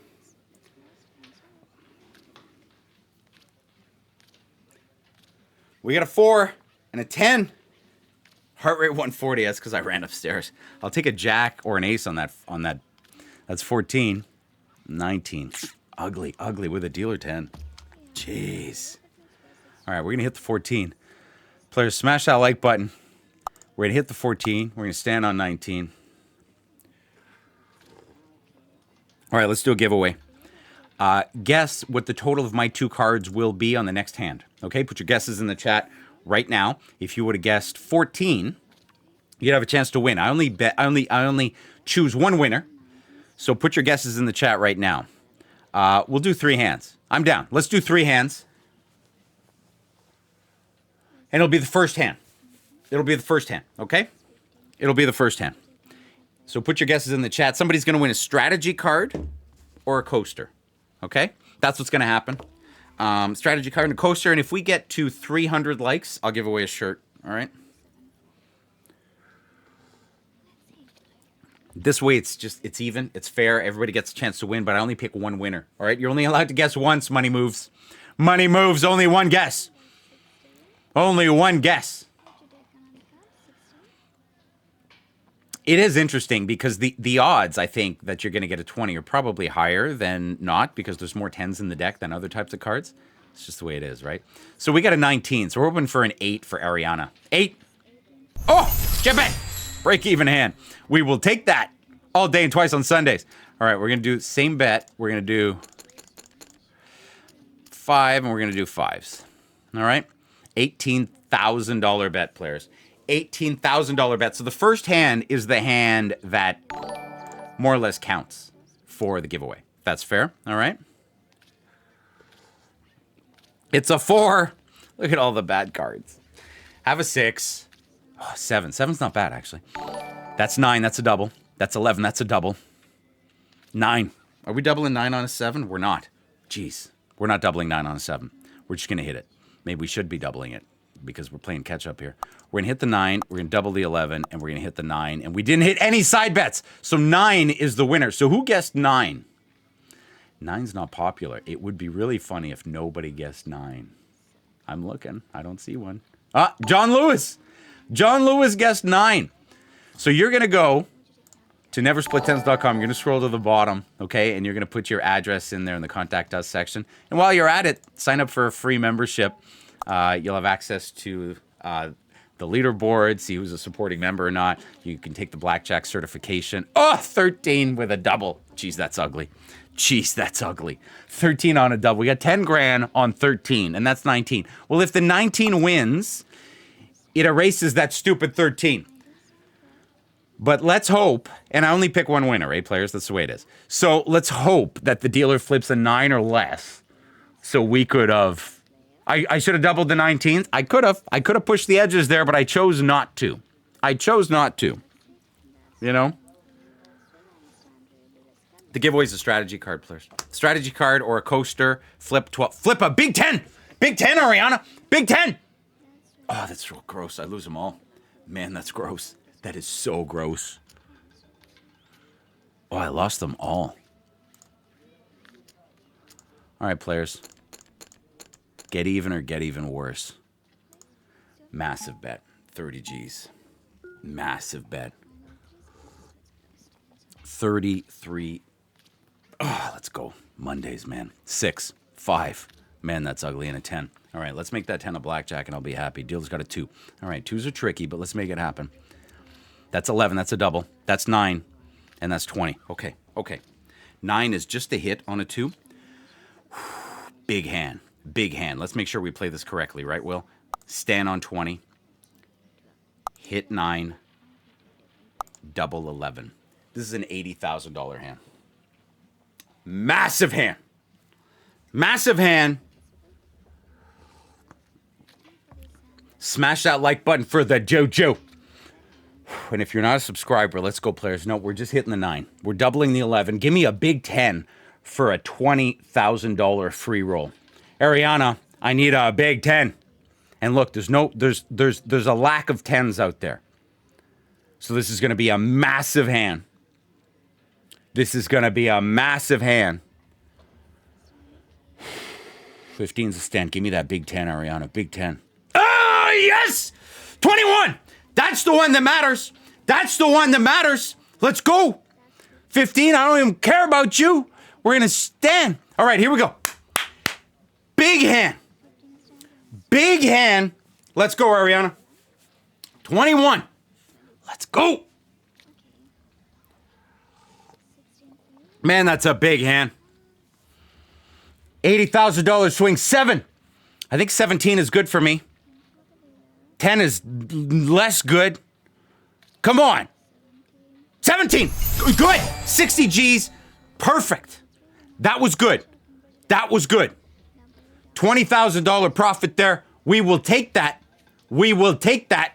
We got a 4 and a 10. Heart rate 140. That's because I ran upstairs. I'll take a jack or an ace on that. That's 14. 19. Ugly with a dealer 10. Jeez. All right, we're going to hit the 14. Players, smash that like button. We're going to hit the 14. We're going to stand on 19. All right, let's do a giveaway. Guess what the total of my 2 cards will be on the next hand. Okay, put your guesses in the chat right now. If you would have guessed 14, you'd have a chance to win. I only choose one winner. So put your guesses in the chat right now. We'll do 3 hands. I'm down. Let's do 3 hands. And it'll be the first hand. It'll be the first hand, okay? It'll be the first hand. So put your guesses in the chat. Somebody's going to win a strategy card or a coaster. Okay? That's what's going to happen. Strategy card and a coaster. And if we get to 300 likes, I'll give away a shirt. All right? This way, it's even. It's fair. Everybody gets a chance to win, but I only pick one winner. All right? You're only allowed to guess once. Money moves. Money moves. Only one guess. Only one guess. It is interesting because the odds, I think, that you're going to get a 20 are probably higher than not because there's more 10s in the deck than other types of cards. It's just the way it is, right? So we got a 19. So we're hoping for an 8 for Ariana. 8. Oh, chip it. Break even hand. We will take that all day and twice on Sundays. All right, we're going to do same bet. We're going to do 5 and we're going to do 5s. All right? $18,000 bet, players. $18,000 bet. So the first hand is the hand that more or less counts for the giveaway. That's fair. All right. It's a 4. Look at all the bad cards. Have a 6. Oh, 7. 7's not bad, actually. That's 9. That's a double. That's 11. That's a double. 9. Are we doubling 9 on a 7? We're not. Jeez. We're not doubling 9 on a 7. We're just going to hit it. Maybe we should be doubling it because we're playing catch up here. We're going to hit the 9. We're going to double the 11. And we're going to hit the 9. And we didn't hit any side bets. So 9 is the winner. So who guessed 9? 9's not popular. It would be really funny if nobody guessed 9. I'm looking. I don't see one. Ah, John Lewis. John Lewis guessed 9. So you're going to go to neversplittens.com. You're going to scroll to the bottom, okay? And you're going to put your address in there in the Contact Us section. And while you're at it, sign up for a free membership. You'll have access to the leaderboard, see who's a supporting member or not. You can take the Blackjack certification. Oh, 13 with a double. Jeez, that's ugly. Jeez, that's ugly. 13 on a double. We got 10 grand on 13, and that's 19. Well, if the 19 wins, it erases that stupid 13. But let's hope, and I only pick one winner, eh, players? That's the way it is. So let's hope that the dealer flips a 9 or less. So we could have... I should have doubled the 19th. I could have. I could have pushed the edges there, but I chose not to. I chose not to. You know? The giveaway is a strategy card, players. Strategy card or a coaster. Flip 12. Flip a Big 10. Big 10, Ariana. Big 10. Oh, that's real gross. I lose them all. Man, that's gross. That is so gross. Oh, I lost them all. All right, players. Get even or get even worse. Massive bet. 30 G's. Massive bet. 33. Oh, let's go. Mondays, man. 6. 5. Man, that's ugly. And a 10. All right, let's make that 10 a blackjack and I'll be happy. Dealer's got a 2. All right, 2s are tricky, but let's make it happen. That's 11. That's a double. That's 9. And that's 20. Okay, okay. 9 is just a hit on a 2. Big hand. Big hand. Let's make sure we play this correctly, right, Will? Stand on 20. Hit 9. Double 11. This is an $80,000 hand. Massive hand. Massive hand. Smash that like button for the JoJo. And if you're not a subscriber, let's go, players. No, we're just hitting the 9. We're doubling the 11. Give me a big 10 for a $20,000 free roll. Ariana, I need a big 10. And look, there's a lack of 10s out there. So this is going to be a massive hand. This is going to be a massive hand. 15's a stand. Give me that big 10, Ariana. Big 10. Oh, yes! 21! That's the one that matters. That's the one that matters. Let's go. 15, I don't even care about you. We're going to stand. All right, here we go. Big hand. Big hand. Let's go, Ariana. 21. Let's go. Man, that's a big hand. $80,000 swing. 7. I think 17 is good for me. 10 is less good. Come on. 17. Good. 60 G's. Perfect. That was good. That was good. $20,000 profit there. We will take that. We will take that.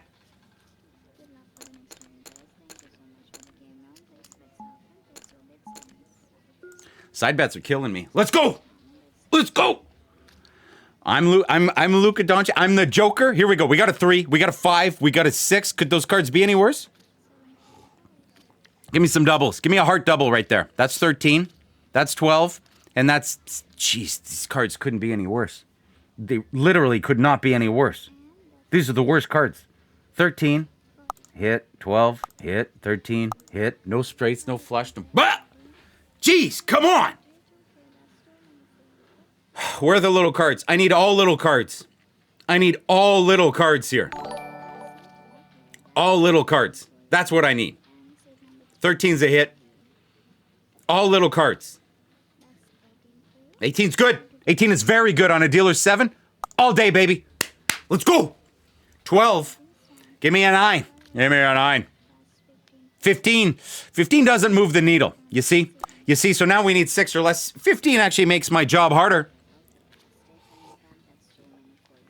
Side bets are killing me. Let's go. Let's go. I'm Luka Doncic. I'm the Joker. Here we go. We got a 3. We got a 5. We got a 6. Could those cards be any worse? Give me some doubles. Give me a heart double right there. That's 13. That's 12. And that's... Jeez, these cards couldn't be any worse. They literally could not be any worse. These are the worst cards. 13. Hit. 12. Hit. 13. Hit. No straights. No flush. No... Bah! Jeez, come on. Where are the little cards? I need all little cards. I need all little cards here. All little cards. That's what I need. 13's a hit. All little cards. 18's good. 18 is very good on a dealer 7. All day, baby. Let's go. 12. Give me a 9. Give me a 9. 15. 15 doesn't move the needle. You see? You see, so now we need 6 or less. 15 actually makes my job harder.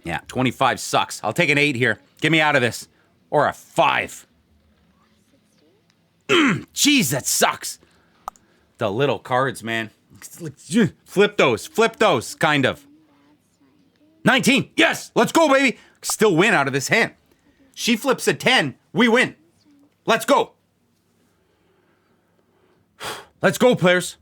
Yeah, 25 sucks. I'll take an 8 here. Get me out of this. Or a 5. Jeez, that sucks. The little cards, man. Flip those, kind of. 19. Yes, let's go, baby. Still win out of this hand. She flips a 10. We win. Let's go. Let's go, players.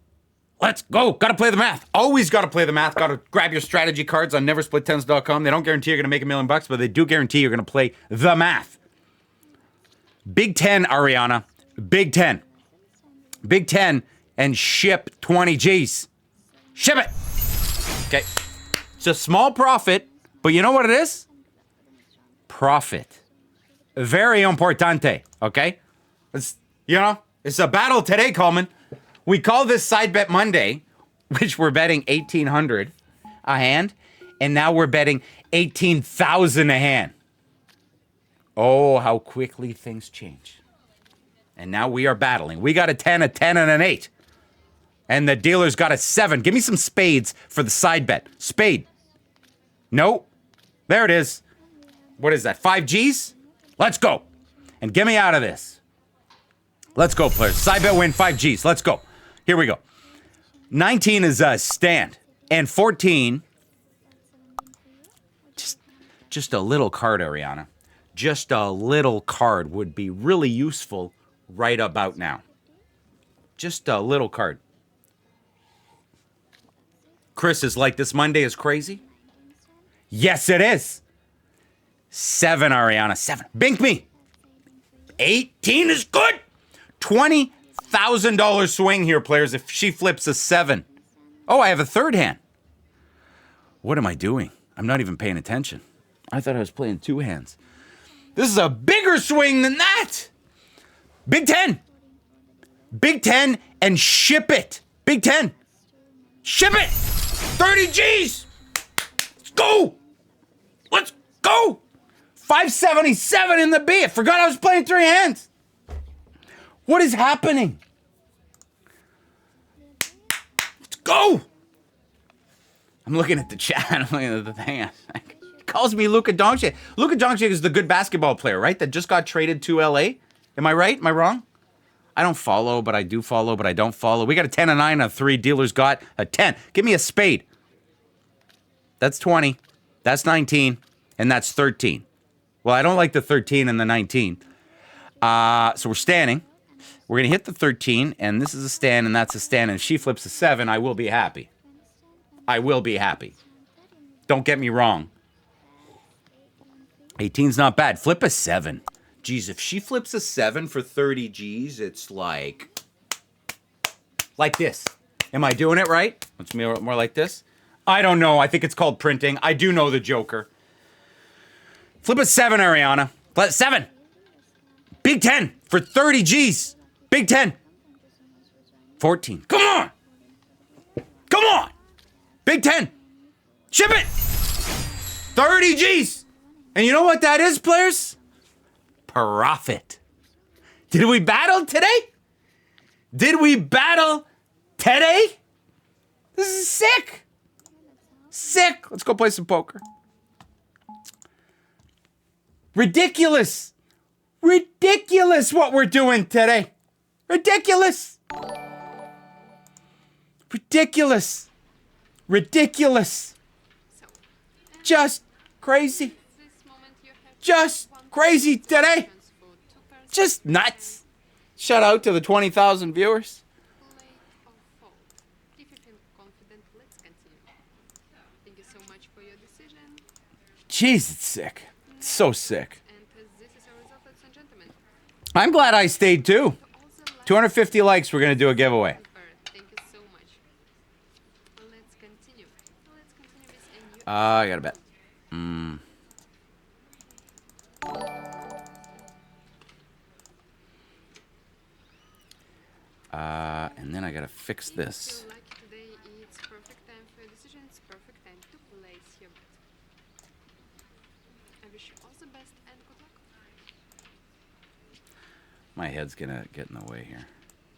Let's go. Got to play the math. Always got to play the math. Got to grab your strategy cards on neversplittens.com. They don't guarantee you're going to make $1 million, but they do guarantee you're going to play the math. Big 10, Ariana. Big 10. Big 10 and ship 20 G's. Ship it. Okay. It's a small profit, but you know what it is? Profit. Very importante, okay? It's, it's a battle today, Coleman. We call this Side Bet Monday, which we're betting 1,800 a hand, and now we're betting 18,000 a hand. Oh, how quickly things change. And now we are battling. We got a 10, and an 8. And the dealer's got a 7. Give me some spades for the side bet. Spade. No. There it is. What is that? 5 G's? Let's go. And get me out of this. Let's go, players. Side bet win 5 G's. Let's go. Here we go. 19 is a stand. And 14. Just a little card, Ariana. Just a little card would be really useful right about now. Just a little card. Chris is like, this Monday is crazy. Yes, it is. 7, Ariana. 7. Bink me. 18 is good. $20,000 swing here, players, if she flips a 7. Oh, I have a third hand. What am I doing? I'm not even paying attention. I thought I was playing 2 hands. This is a bigger swing than that. Big 10. Big 10 and ship it. Big 10. Ship it. 30 G's. Let's go. Let's go. 577 in the B. I forgot I was playing 3 hands. What is happening? Let's go. I'm looking at the chat. I'm looking at the thing. It calls me Luka Doncic. Luka Doncic is the good basketball player, right? That just got traded to LA. Am I right? Am I wrong? I don't follow, but I do follow, but I don't follow. We got a 10, a 9, a 3. Dealers got a 10. Give me a spade. That's 20. That's 19. And that's 13. Well, I don't like the 13 and the 19. So we're standing. We're going to hit the 13, and this is a stand, and that's a stand. And if she flips a 7, I will be happy. I will be happy. Don't get me wrong. 18's not bad. Flip a 7. Geez, if she flips a 7 for 30 G's, it's like this. Am I doing it right? It's more like this. I don't know. I think it's called printing. I do know the Joker. Flip a 7, Ariana. Flip 7. Big 10 for 30 G's. Big 10. 14. Come on. Come on. Big 10. Ship it. 30 G's. And you know what that is, players? Profit. Did we battle today? Did we battle today? This is sick. Sick. Let's go play some poker. Ridiculous. Ridiculous what we're doing today. Ridiculous. Ridiculous. Ridiculous. Just crazy. Just crazy today. Just nuts. Shout out to the 20,000 viewers. Jeez, it's sick. It's so sick. I'm glad I stayed too. 250 likes, we're going to do a giveaway. I got a bet. And then I got to fix this. wish you all the best and good luck. My head's gonna get in the way here.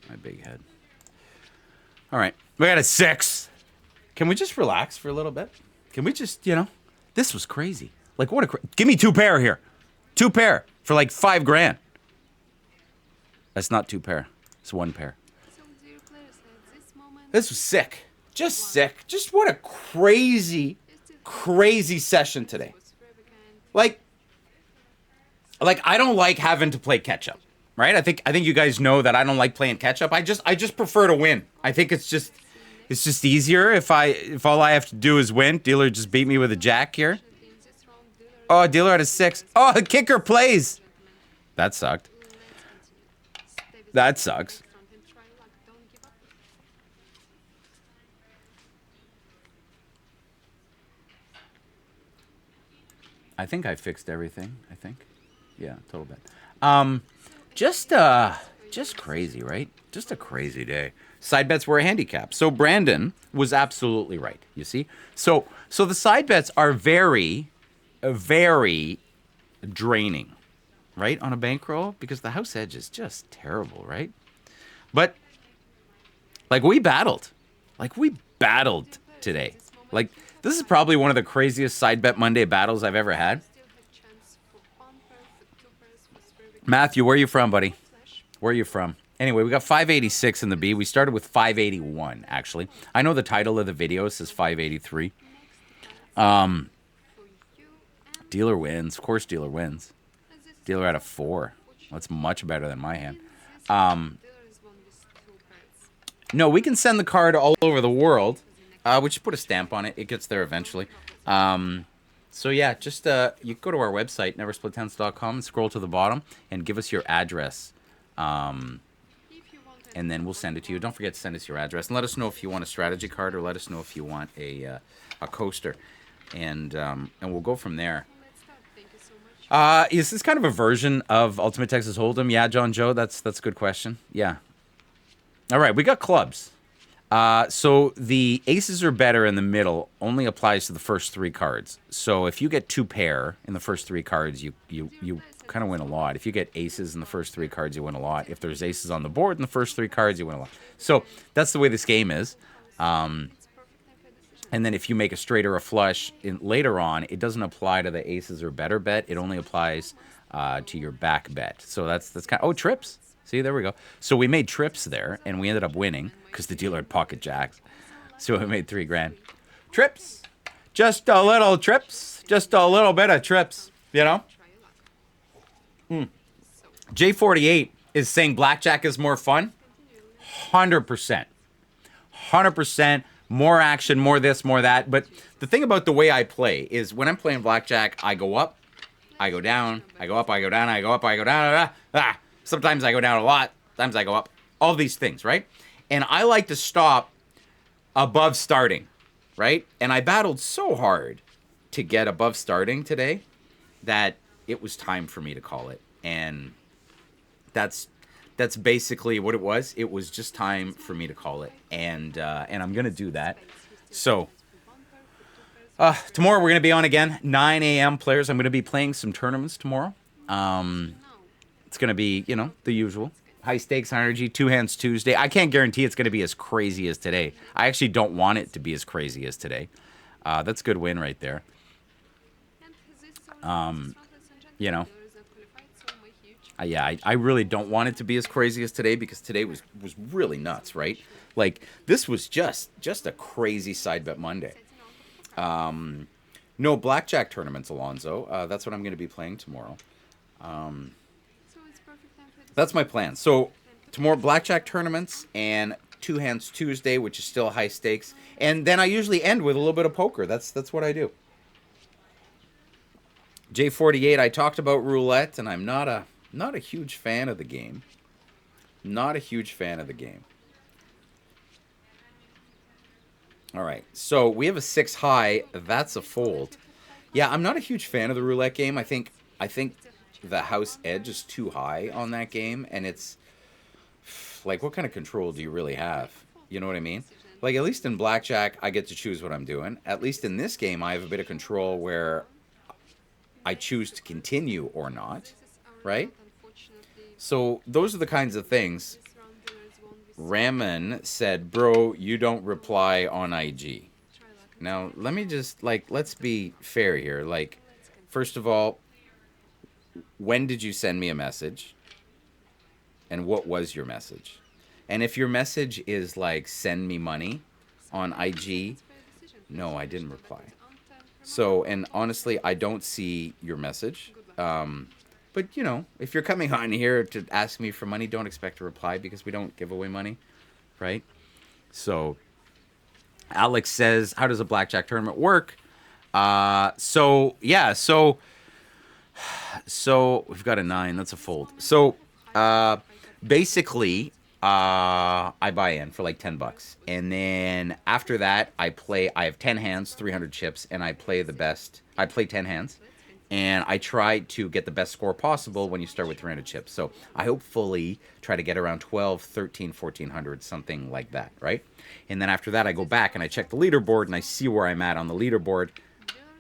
My big head. All right, we got a 6. Can we just relax for a little bit? Can we just, this was crazy. Like, what give me 2 pair here. 2 pair for like $5 grand. That's not 2 pair. It's 1 pair. So, dear players, at this moment, This was sick. Just sick. Just what a crazy, crazy session today. was very kind. Like I don't like having to play catch up, right? I think you guys know that I don't like playing catch up. I just prefer to win. I think it's just easier if all I have to do is win. Dealer just beat me with a jack here. In this round, dealer Oh, dealer at a 6. Oh, the kicker plays. That sucked. let's continue. Stay with That us sucks. next round and try luck. Don't give up. I think I fixed everything. I think. Yeah, total bet. Just crazy, right? Just a crazy day. Side bets were a handicap. So Brandon was absolutely right, you see? So the side bets are very, very draining, right? On a bankroll, because the house edge is just terrible, right? But like we battled today. Like this is probably one of the craziest side bet Monday battles I've ever had. Still have chance for 1 pair, for 2 pairs, for 3 with Matthew, where are you from, buddy? flash. Where are you from? Anyway, we got 586 in the B. We started with 581, actually. I know the title of the video says 583. For you and Dealer wins. Of course, dealer wins. this Dealer at a 4. That's much better than my hand. this round, dealer is one with 2 pairs. No, we can send the card all over the world. We just put a stamp on it. It gets there eventually. So yeah, just you go to our website, neversplittens.com, and scroll to the bottom and give us your address. If you want And then we'll send it to you. Don't forget to send us your address and let us know if you want a strategy card or let us know if you want a coaster, and we'll go from there. let's start. Thank you so much. Is this kind of a version of Ultimate Texas Hold'em? Yeah, John Joe, that's a good question. Yeah. All right, we got clubs. So the aces are better in the middle only applies to the first 3 cards. So if you get 2 pair in the first 3 cards, you kind of win a lot. If you get aces in the first 3 cards, you win a lot. If there's aces on the board in the first 3 cards, you win a lot. So that's the way this game is. It's perfect time for a decision. And then if you make a straight or a flush later on, it doesn't apply to the aces or better bet. It only applies to your back bet. So that's kind of, oh, trips. See, there we go. So we made trips there, and we ended up winning because the dealer had pocket jacks. So we made 3 grand. Trips. Just a little trips. Just a little bit of trips, you know? Try your luck. J48 is saying blackjack is more fun. 100%. 100%. More action, more this, more that. But the thing about the way I play is when I'm playing blackjack, I go up, I go down, I go up, I go down, I go up, I go down. Sometimes I go down a lot. Sometimes I go up. All these things, right? And I like to stop above starting, right? And I battled so hard to get above starting today that it was time for me to call it. And that's basically what it was. It was just time for me to call it, and I'm gonna do that. So tomorrow we're gonna be on again, 9 a.m. players. I'm gonna be playing some tournaments tomorrow. It's gonna be the usual high stakes energy, 2 hands Tuesday. I can't guarantee it's gonna be as crazy as today. I actually don't want it to be as crazy as today. That's a good win right there. You know. Yeah, I really don't want it to be as crazy as today because today was really nuts, right? Like this was just a crazy side bet Monday. No blackjack tournaments, Alonzo. That's what I'm going to be playing tomorrow. That's my plan. So tomorrow blackjack tournaments and 2 hands Tuesday, which is still high stakes, and then I usually end with a little bit of poker. That's what I do. J48, I talked about roulette, and I'm not a huge fan of the game. Not a huge fan of the game. All right, so we have a 6 high. That's a fold. Yeah, I'm not a huge fan of the roulette game. I think the house edge is too high on that game, and it's like, what kind of control do you really have? You know what I mean? Like, at least in blackjack, I get to choose what I'm doing. At least in this game, I have a bit of control where I choose to continue or not, This is our right? lot, unfortunately. So those are the kinds of things. This round winners won't be Raman said, "Bro, you don't reply on IG." try luck and Now, see. let me just let's be fair here. Like, Let's continue. first of all, when did you send me a message? And what was your message? And if your message is like send me money on IG, no, I didn't reply. So, and honestly, I don't see your message. But you know, if you're coming on here to ask me for money, don't expect a reply because we don't give away money, right? So, Alex says, "How does a blackjack tournament work?" So yeah, so we've got a 9. That's a fold. So basically, I buy in for like $10, and then after that, I play. I have 10 hands, 300 chips, and I play the best. I play 10 hands, and I try to get the best score possible when you start with 300 chips. So I hopefully try to get around 12, 13, 1400, something like that, right? And then after that, I go back and I check the leaderboard, and I see where I'm at on the leaderboard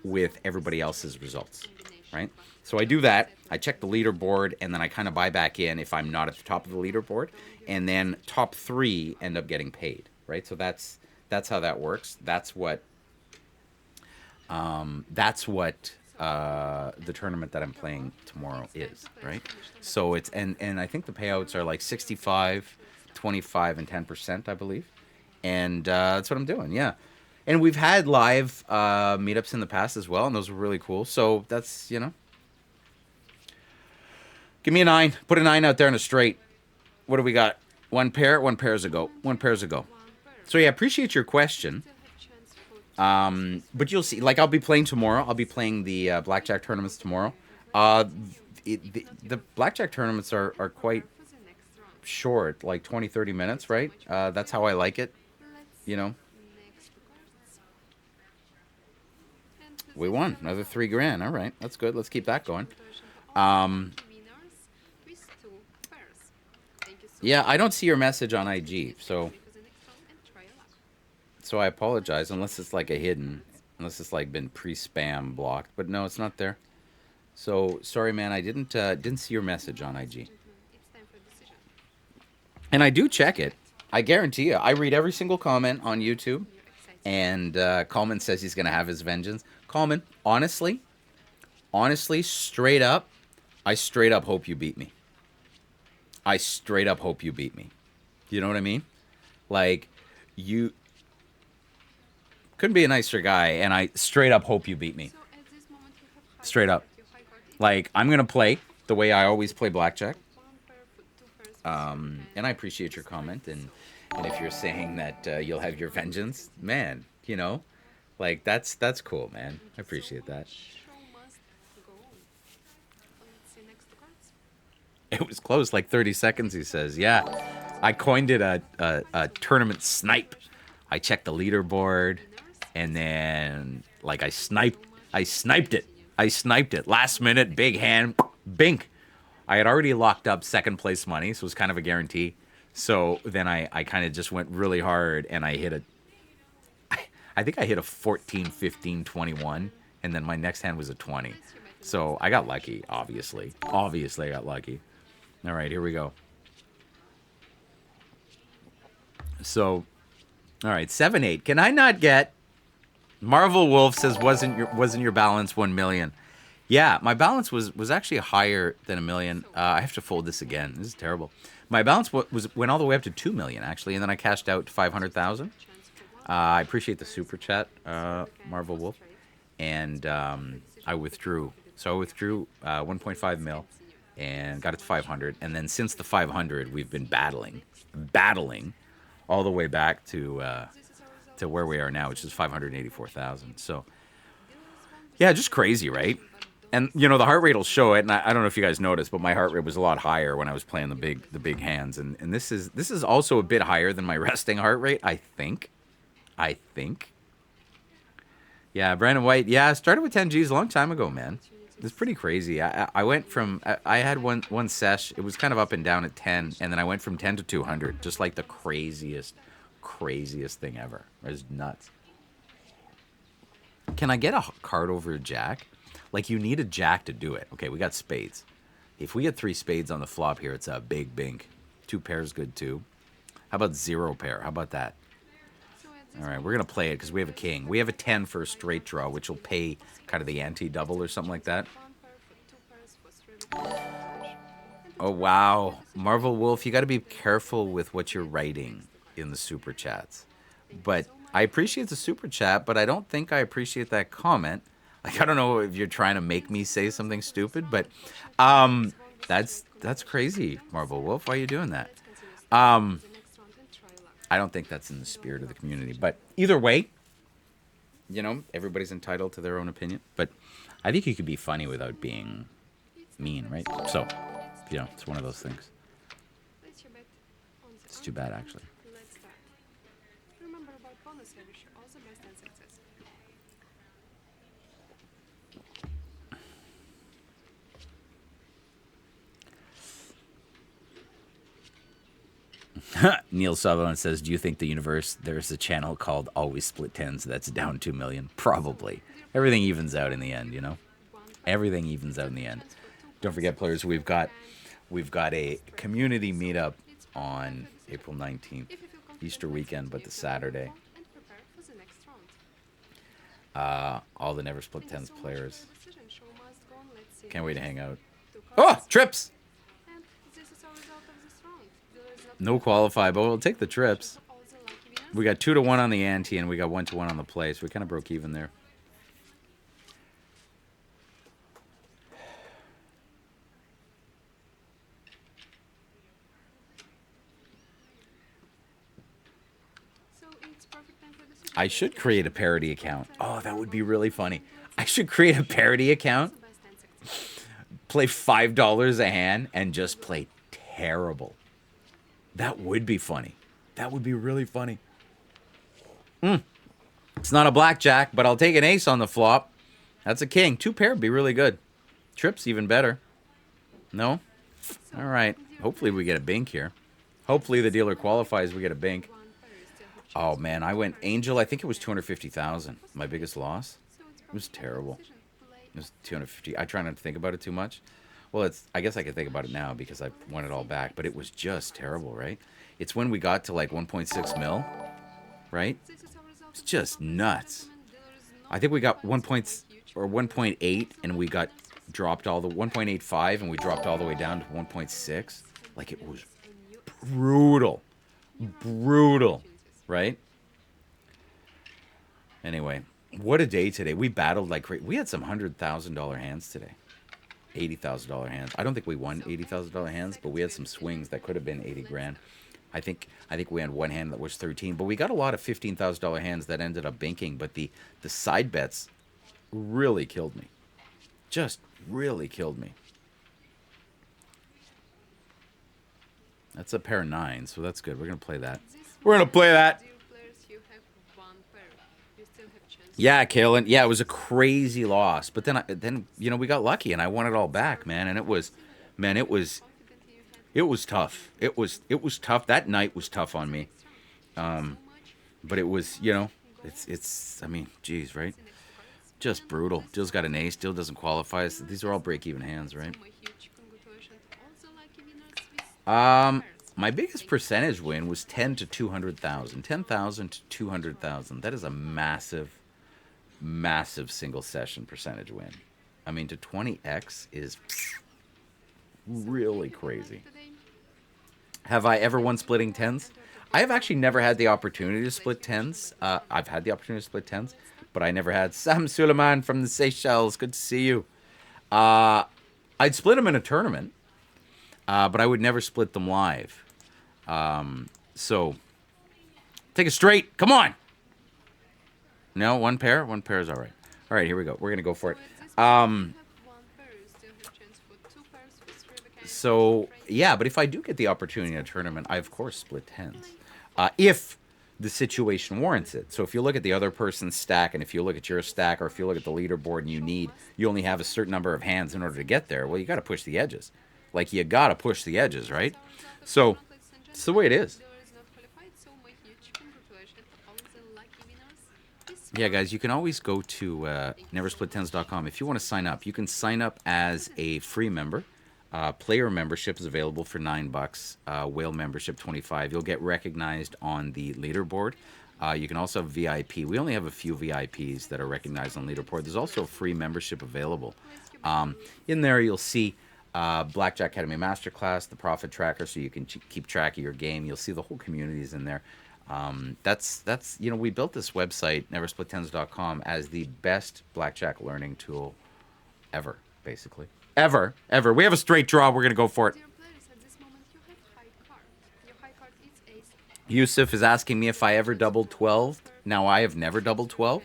with everybody else's results, right? So I do that. I check the leaderboard, and then I kind of buy back in if I'm not at the top of the leaderboard, and then top 3 end up getting paid, right? So that's how that works. That's what the tournament that I'm playing tomorrow is, right? So it's and I think the payouts are like 65, 25, and 10%, I believe, and that's what I'm doing. Yeah. And we've had live meetups in the past as well, and those were really cool. So that's, you know. Give me a 9. Put a 9 out there in a straight. What do we got? One pair's a go. One pair's a go. So yeah, appreciate your question. But you'll see, like I'll be playing tomorrow. I'll be playing the blackjack tournaments tomorrow. The blackjack tournaments are quite short, like 20, 30 minutes, right? That's how I like it, you know. We won another $3,000. All right, that's good. Let's keep that going. Yeah, I don't see your message on IG, so I apologize unless it's like unless it's like been pre-spam blocked. But no, it's not there. So sorry, man. I didn't see your message on IG. And I do check it. I guarantee you. I read every single comment on YouTube. And Coleman says he's gonna have his vengeance. Coleman, honestly, straight up, I straight up hope you beat me. I straight up hope you beat me. You know what I mean? Like, you couldn't be a nicer guy, and I straight up hope you beat me. Straight up. Like, I'm going to play the way I always play blackjack. And I appreciate your comment. And if you're saying that you'll have your vengeance, man, you know, like, that's cool, man. I appreciate that. It was close, like 30 seconds, he says. Yeah, I coined it a tournament snipe. I checked the leaderboard, and then, like, I sniped it. Last minute, big hand, bink. I had already locked up second place money, so it was kind of a guarantee. So then I kind of just went really hard, and I hit I think I hit a 14, 15, 21, and then my next hand was a 20. So I got lucky, obviously. Obviously, I got lucky. All right, here we go. So, all right, 7-8. Can I not get? Marvel Wolf says wasn't your balance 1 million? Yeah, my balance was actually higher than 1 million. I have to fold this again. This is terrible. My balance went all the way up to 2 million actually, and then I cashed out 500,000. I appreciate the super chat, Marvel Wolf, and I withdrew. So I withdrew 1.5 mil. And got it to 500, and then since the 500, we've been battling all the way back to where we are now, which is 584,000. So, yeah, just crazy, right? And you know the heart rate will show it, and I don't know if you guys noticed, but my heart rate was a lot higher when I was playing the big hands, and this is also a bit higher than my resting heart rate, I think. Yeah, Brandon White. Yeah, I started with 10 Gs a long time ago, man. It's pretty crazy. I went from, I had one sesh. It was kind of up and down at 10, and then I went from 10 to 200. Just like the craziest thing ever. It was nuts. Can I get a card over a jack? Like, you need a jack to do it. Okay, we got spades. If we get 3 spades on the flop here, it's a big bink. 2 pairs good too. How about 0 pair? How about that? All right, we're going to play it because we have a king. We have a 10 for a straight draw, which will pay kind of the ante-double or something like that. Oh, wow. Marvel Wolf, you got to be careful with what you're writing in the super chats. But I appreciate the super chat, but I don't think I appreciate that comment. Like, I don't know if you're trying to make me say something stupid, but that's crazy, Marvel Wolf. Why are you doing that? I don't think that's in the spirit of the community. But either way, you know, everybody's entitled to their own opinion. But I think you could be funny without being mean, right? So, you know, it's one of those things. It's too bad, actually. Remember about bonus, I wish you all the best and success. Neil Sutherland says, do you think the universe, there's a channel called Always Split Tens that's down 2 million? Probably. Everything evens out in the end, you know? Everything evens out in the end. Don't forget, players, we've got a community meetup on April 19th, Easter weekend, but the Saturday. All the Never Split Tens players. Can't wait to hang out. Oh, trips! No qualify, but we'll take the trips. We got 2-1 on the ante, and we got 1-1 on the play, so we kind of broke even there. I should create a parody account. Oh, that would be really funny. I should create a parody account, play $5 a hand, and just play terrible. That would be funny. That would be really funny. It's not a blackjack, but I'll take an ace on the flop. That's a king. 2 pair would be really good. Trips even better. No? All right. Hopefully we get a bink here. Hopefully the dealer qualifies. We get a bink. Oh, man. I went Angel. I think it was 250,000. My biggest loss. It was terrible. It was 250. I try not to think about it too much. Well, I guess I can think about it now because I won it all back, but it was just terrible, right? It's when we got to like 1.6 mil, right? It's just nuts. I think we got 1.8 and we got dropped all the 1.85 and we dropped all the way down to 1.6. Like, it was brutal. Brutal, right? Anyway, what a day today. We battled like crazy. We had some $100,000 hands today. $80,000 hands. I don't think we won $80,000 hands, but we had some swings that could have been 80 grand. I think we had one hand that was 13, but we got a lot of $15,000 hands that ended up binking, but the side bets really killed me. Just really killed me. That's a pair of 9, so that's good. We're going to play that. We're going to play that. Yeah, Kalen. Yeah, it was a crazy loss, but then you know, we got lucky and I won it all back, man. And it was tough. It was tough. That night was tough on me. But it was, you know, it's I mean, geez, right? Just brutal. Dill's got an ace. Dill doesn't qualify. So these are all break-even hands, right? My biggest percentage win was 10 to 200,000. 10,000 to 200,000. That is a massive single session percentage win. I mean, to 20x is really crazy. Have I ever won splitting tens? I have actually never had the opportunity to split tens. I've had the opportunity to split tens, but I never had. Sam Suleiman from the Seychelles. Good to see you. I'd split them in a tournament, but I would never split them live. So, take it straight. Come on. No, one pair? One pair is all right. All right, here we go. We're going to go for it. So, yeah, but if I do get the opportunity in a tournament, I, of course, split tens. If the situation warrants it. So if you look at the other person's stack, and if you look at your stack, or if you look at the leaderboard and you only have a certain number of hands in order to get there, well, you got to push the edges. Like, you got to push the edges, right? So, it's the way it is. Yeah, guys, you can always go to neversplittens.com. If you want to sign up, you can sign up as a free member. Player membership is available for $9. Whale membership $25. You'll get recognized on the leaderboard. You can also have VIP. We only have a few VIPs that are recognized on leaderboard. There's also a free membership available. In there, you'll see Blackjack Academy Masterclass, the Profit Tracker, so you can keep track of your game. You'll see the whole community is in there. That's we built this website, neversplittens.com, as the best blackjack learning tool ever, basically. Ever. We have a straight draw. We're going to go for it. Dear players, at this moment you have high card. Your high card is ace. Yusuf is asking me if I ever doubled 12. Now, I have never doubled 12.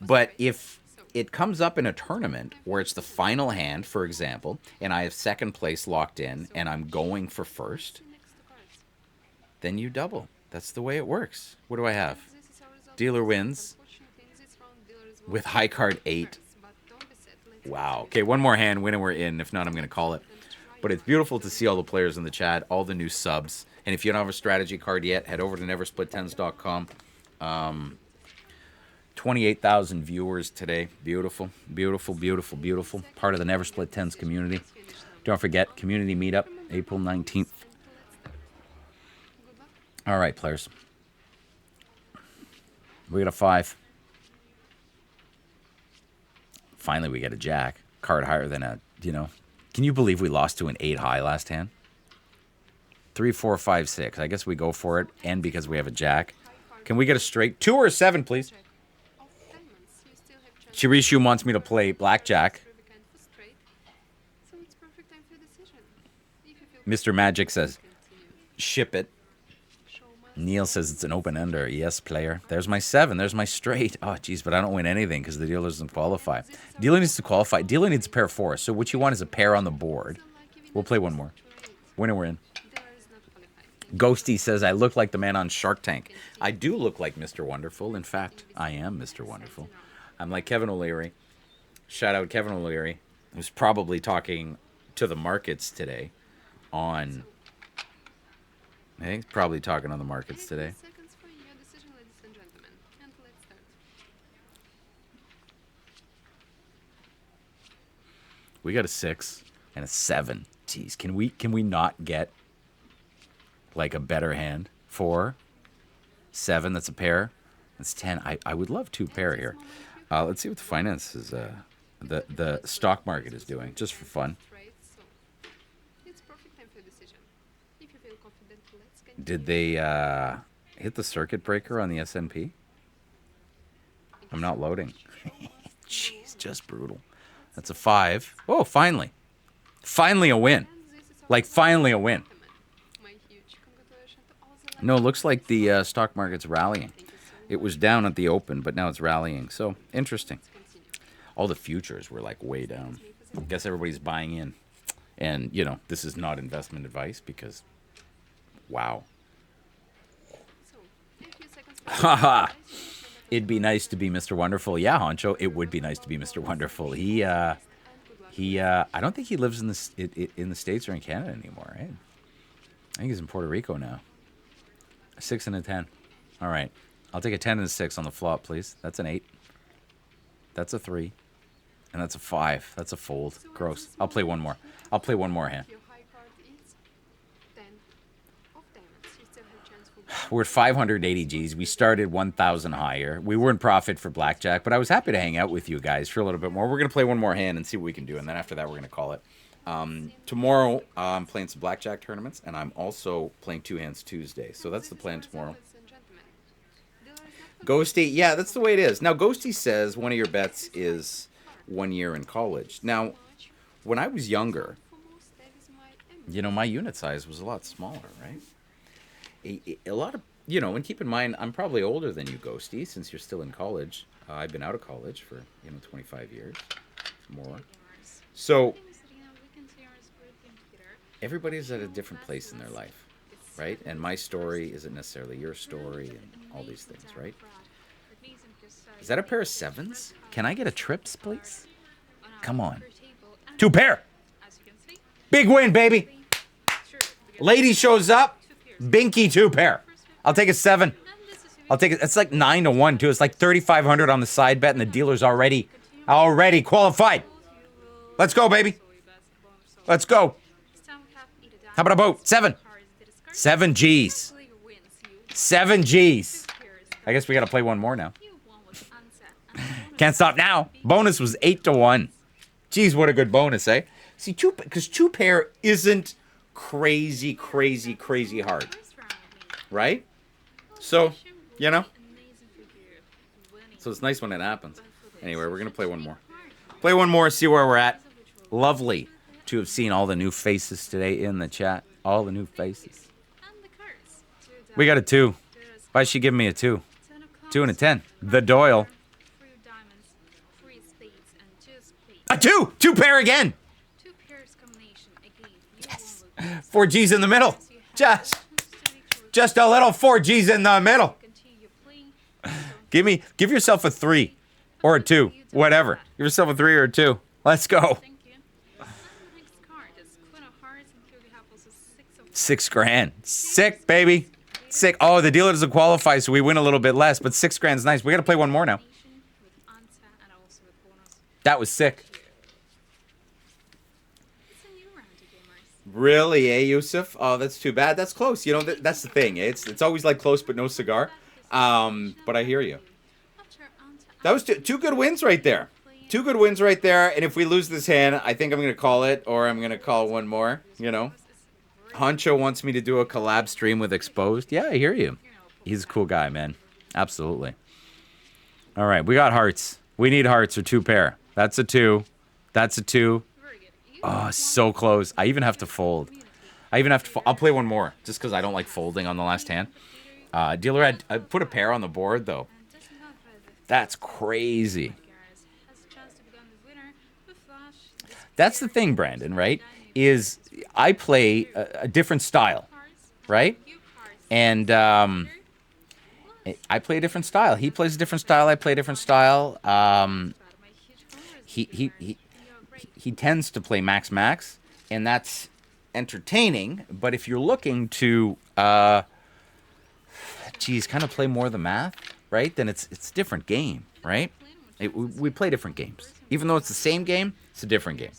But if it comes up in a tournament where it's the final hand, for example, and I have second place locked in and I'm going for first, Next to cards. then you double. That's the way it works. What do I have? This is our result. Dealer wins Unfortunately, in this round, dealers will with high card 8. but don't be sad. Let's Wow. Okay, one more hand, win and we're in. If not, I'm going to call it. But it's beautiful to see all the players in the chat, all the new subs. And if you don't have a strategy card yet, head over to neversplittens.com. 28,000 viewers today. Beautiful, beautiful, beautiful, beautiful. Part of the Never Split Tens community. Don't forget, community meetup, April 19th. All right, players. We got a 5. Finally, we get a jack. Card higher than a, Can you believe we lost to an 8 high last hand? 3, 4, 5, 6. I guess we go for it, and because we have a jack. Can we get a straight? 2 or a 7, please? Of diamonds, you still have chance. Chirishu wants me to play blackjack. For weekend for straight. So it's perfect time for your decision. If you feel Mr. Magic says, continue. ship it. Show must Neil says it's an open ender. Yes, player. There's my 7. There's my straight. Oh, geez, but I don't win anything because the dealer doesn't qualify. Dealer needs to qualify. Dealer needs a pair 4. So what you want is a pair on the board. We'll play one more. Winner, we're in. dealer is not qualified. Ghosty says, I look like the man on Shark Tank. I do look like Mr. Wonderful. In fact, I am Mr. Wonderful. I'm like Kevin O'Leary. Shout out Kevin O'Leary, who's probably talking to the markets today on... I think he's probably talking on the markets today. 15 seconds for your decision, ladies and gentlemen. And let's start. We got a 6 and a 7. Jeez, can we not get like a better hand? 4, 7, that's a pair. That's 10. I would love 2 pair here. Let's see what the finance is, the stock market is doing, just for fun. Right, so it's perfect time for your decision. If you feel confident, let's continue. Did they hit the circuit breaker on the S&P? I'm not loading. Jeez, just brutal. That's a 5. Oh, finally. Finally a win. And this is our Like, finally a win. my huge congratulations to all the No, it looks like the stock market's rallying. It was down at the open, but now it's rallying. So, interesting. All the futures were like way down. I guess everybody's buying in. And, this is not investment advice because, wow. So, in a few seconds for Haha. It'd be nice to be Mr. Wonderful. Yeah, Honcho, it would be nice to be Mr. Wonderful. He I don't think he lives in the States or in Canada anymore, right? I think he's in Puerto Rico now. A 6 and a 10. All right. I'll take a 10 and a 6 on the flop, please. That's an 8. That's a 3. And that's a 5. That's a fold. Gross. I'll play one more. I'll play one more hand. your high card is 10 of diamonds. You still have chance for We're at 580 Gs. We started 1,000 higher. We were in profit for blackjack, but I was happy to hang out with you guys for a little bit more. We're going to play one more hand and see what we can do, and then after that, we're going to call it. Tomorrow, I'm playing some blackjack tournaments, and I'm also playing 2 hands Tuesday. So that's the plan tomorrow. ladies and gentlemen. Dealer is not Ghosty, yeah, that's the way it is. Now, Ghosty says one of your bets is 1 year in college. Now, when I was younger, for most, that is my aim. my unit size was a lot smaller, right? A lot of, and keep in mind, I'm probably older than you, Ghosty, since you're still in college. I've been out of college for, 25 years, more. So, everybody's at a different place in their life, right? And my story isn't necessarily your story and all these things, right? Is that a pair of 7s? Can I get a trips, please? Come on. 2 pair. Big win, baby. Lady shows up. Binky 2 pair. I'll take a 7. I'll take it. It's like 9-1 too. It's like 3,500 on the side bet, and the dealer's already qualified. Let's go, baby. Let's go. How about a boat? 7 Gs. 7 Gs. I guess we got to play one more now. Can't stop now. Bonus was 8-1. Geez, what a good bonus, eh? See, because two pair isn't crazy hard, right? So, you know. So it's nice when it happens. Anyway, we're gonna play one more. Play one more, see where we're at. Lovely to have seen all the new faces today in the chat. All the new faces. We got a 2. Why is she giving me a 2? 2 and a 10. The Doyle. A 2! 2 pair again! Yes! 4 Gs in the middle. Just a little 4 Gs in the middle. Give yourself a 3 or a 2. Whatever. Give yourself a 3 or a 2. Let's go. 6 grand. Sick, baby. Sick. Oh, the dealer doesn't qualify, so we win a little bit less, but 6 grand's nice. We got to play one more now. That was sick. Really, eh, Yusuf? Oh, that's too bad. That's close. You know, that's the thing. It's always like close but no cigar. But I hear you. That was two good wins right there. 2 good wins right there. And if we lose this hand, I think I'm going to call it, or I'm going to call one more, you know. Honcho wants me to do a collab stream with Exposed. Yeah, I hear you. He's a cool guy, man. Absolutely. All right, we got hearts. We need hearts or 2 pair. That's a 2. That's a 2. Oh, so close. I even have to fold. I'll play one more, just because I don't like folding on the last hand. Dealer had put a pair on the board, though. That's crazy. That's the thing, Brandon, right? Is I play a different style, right? And I play a different style. He plays a different style. I play a different style. He tends to play max, and that's entertaining. But if you're looking to, kind of play more of the math, right? Then it's a different game, right? We play different games. Even though it's the same game, it's a different game.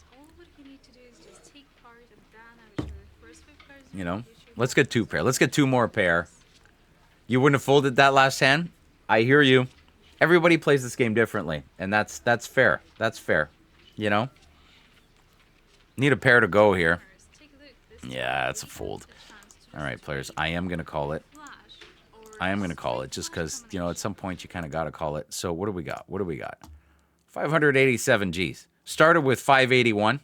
You know? Let's get 2 pair. Let's get 2 more pair. You wouldn't have folded that last hand? I hear you. Everybody plays this game differently, and that's fair. That's fair. You know? Need a pair to go here. Yeah, that's a fold. All right, players. I am going to call it. Just because, you know, at some point you kind of got to call it. So what do we got? 587 Gs. Started with 581,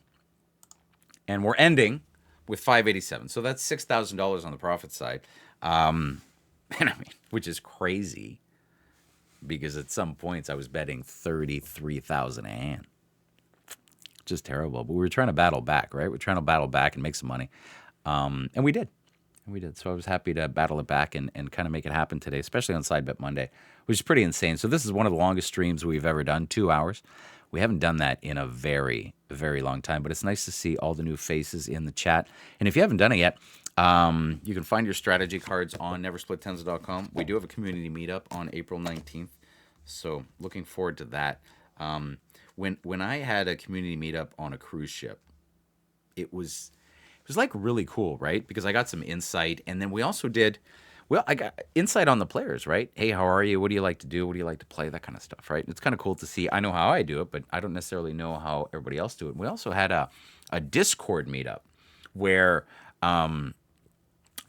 and we're ending with 587. So that's $6,000 on the profit side. And I mean, which is crazy because at some points I was betting 33,000 a hand. Just terrible. But we were trying to battle back, right? We're trying to battle back and make some money. And we did. So I was happy to battle it back and kind of make it happen today, especially on Side Bet Monday, which is pretty insane. So this is one of the longest streams we've ever done, 2 hours. We haven't done that in a very, very long time, but it's nice to see all the new faces in the chat. And if you haven't done it yet, you can find your strategy cards on neversplittens.com. We do have a community meetup on April 19th, so looking forward to that. When I had a community meetup on a cruise ship, it was like really cool, right? Because I got some insight, and then we also did, I got insight on the players, right? Hey, how are you? What do you like to do? What do you like to play? That kind of stuff, right? It's kind of cool to see. I know how I do it, but I don't necessarily know how everybody else do it. We also had a Discord meetup where I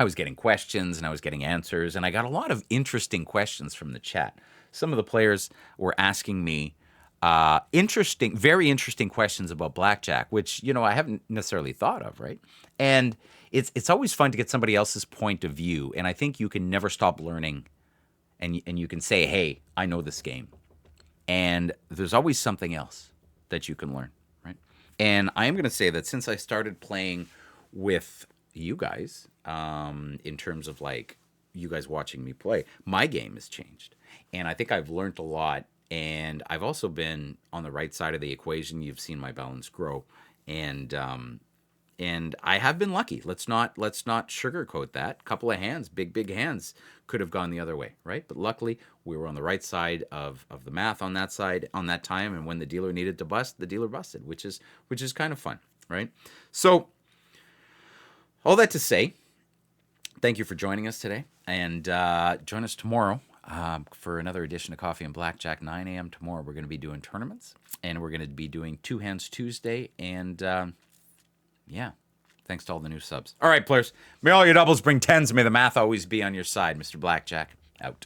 was getting questions and I was getting answers, and I got a lot of interesting questions from the chat. Some of the players were asking me very interesting questions about Blackjack, which, you know, I haven't necessarily thought of, right? And it's always fun to get somebody else's point of view, and I think you can never stop learning, and you can say, hey, I know this game. And there's always something else that you can learn, right? And I am going to say that since I started playing with you guys, in terms of like you guys watching me play, my game has changed. And I think I've learned a lot. And I've also been on the right side of the equation. You've seen my balance grow. And And I have been lucky. Let's not sugarcoat that. Couple of hands, big hands, could have gone the other way, right? But luckily, we were on the right side of the math on that side on that time. And when the dealer needed to bust, the dealer busted, which is kind of fun, right? So all that to say, thank you for joining us today, and join us tomorrow for another edition of Coffee and Blackjack. 9 a.m. tomorrow. We're going to be doing tournaments, and we're going to be doing Two Hands Tuesday, and yeah, thanks to all the new subs. All right, players, may all your doubles bring tens, and may the math always be on your side. Mr. Blackjack, out.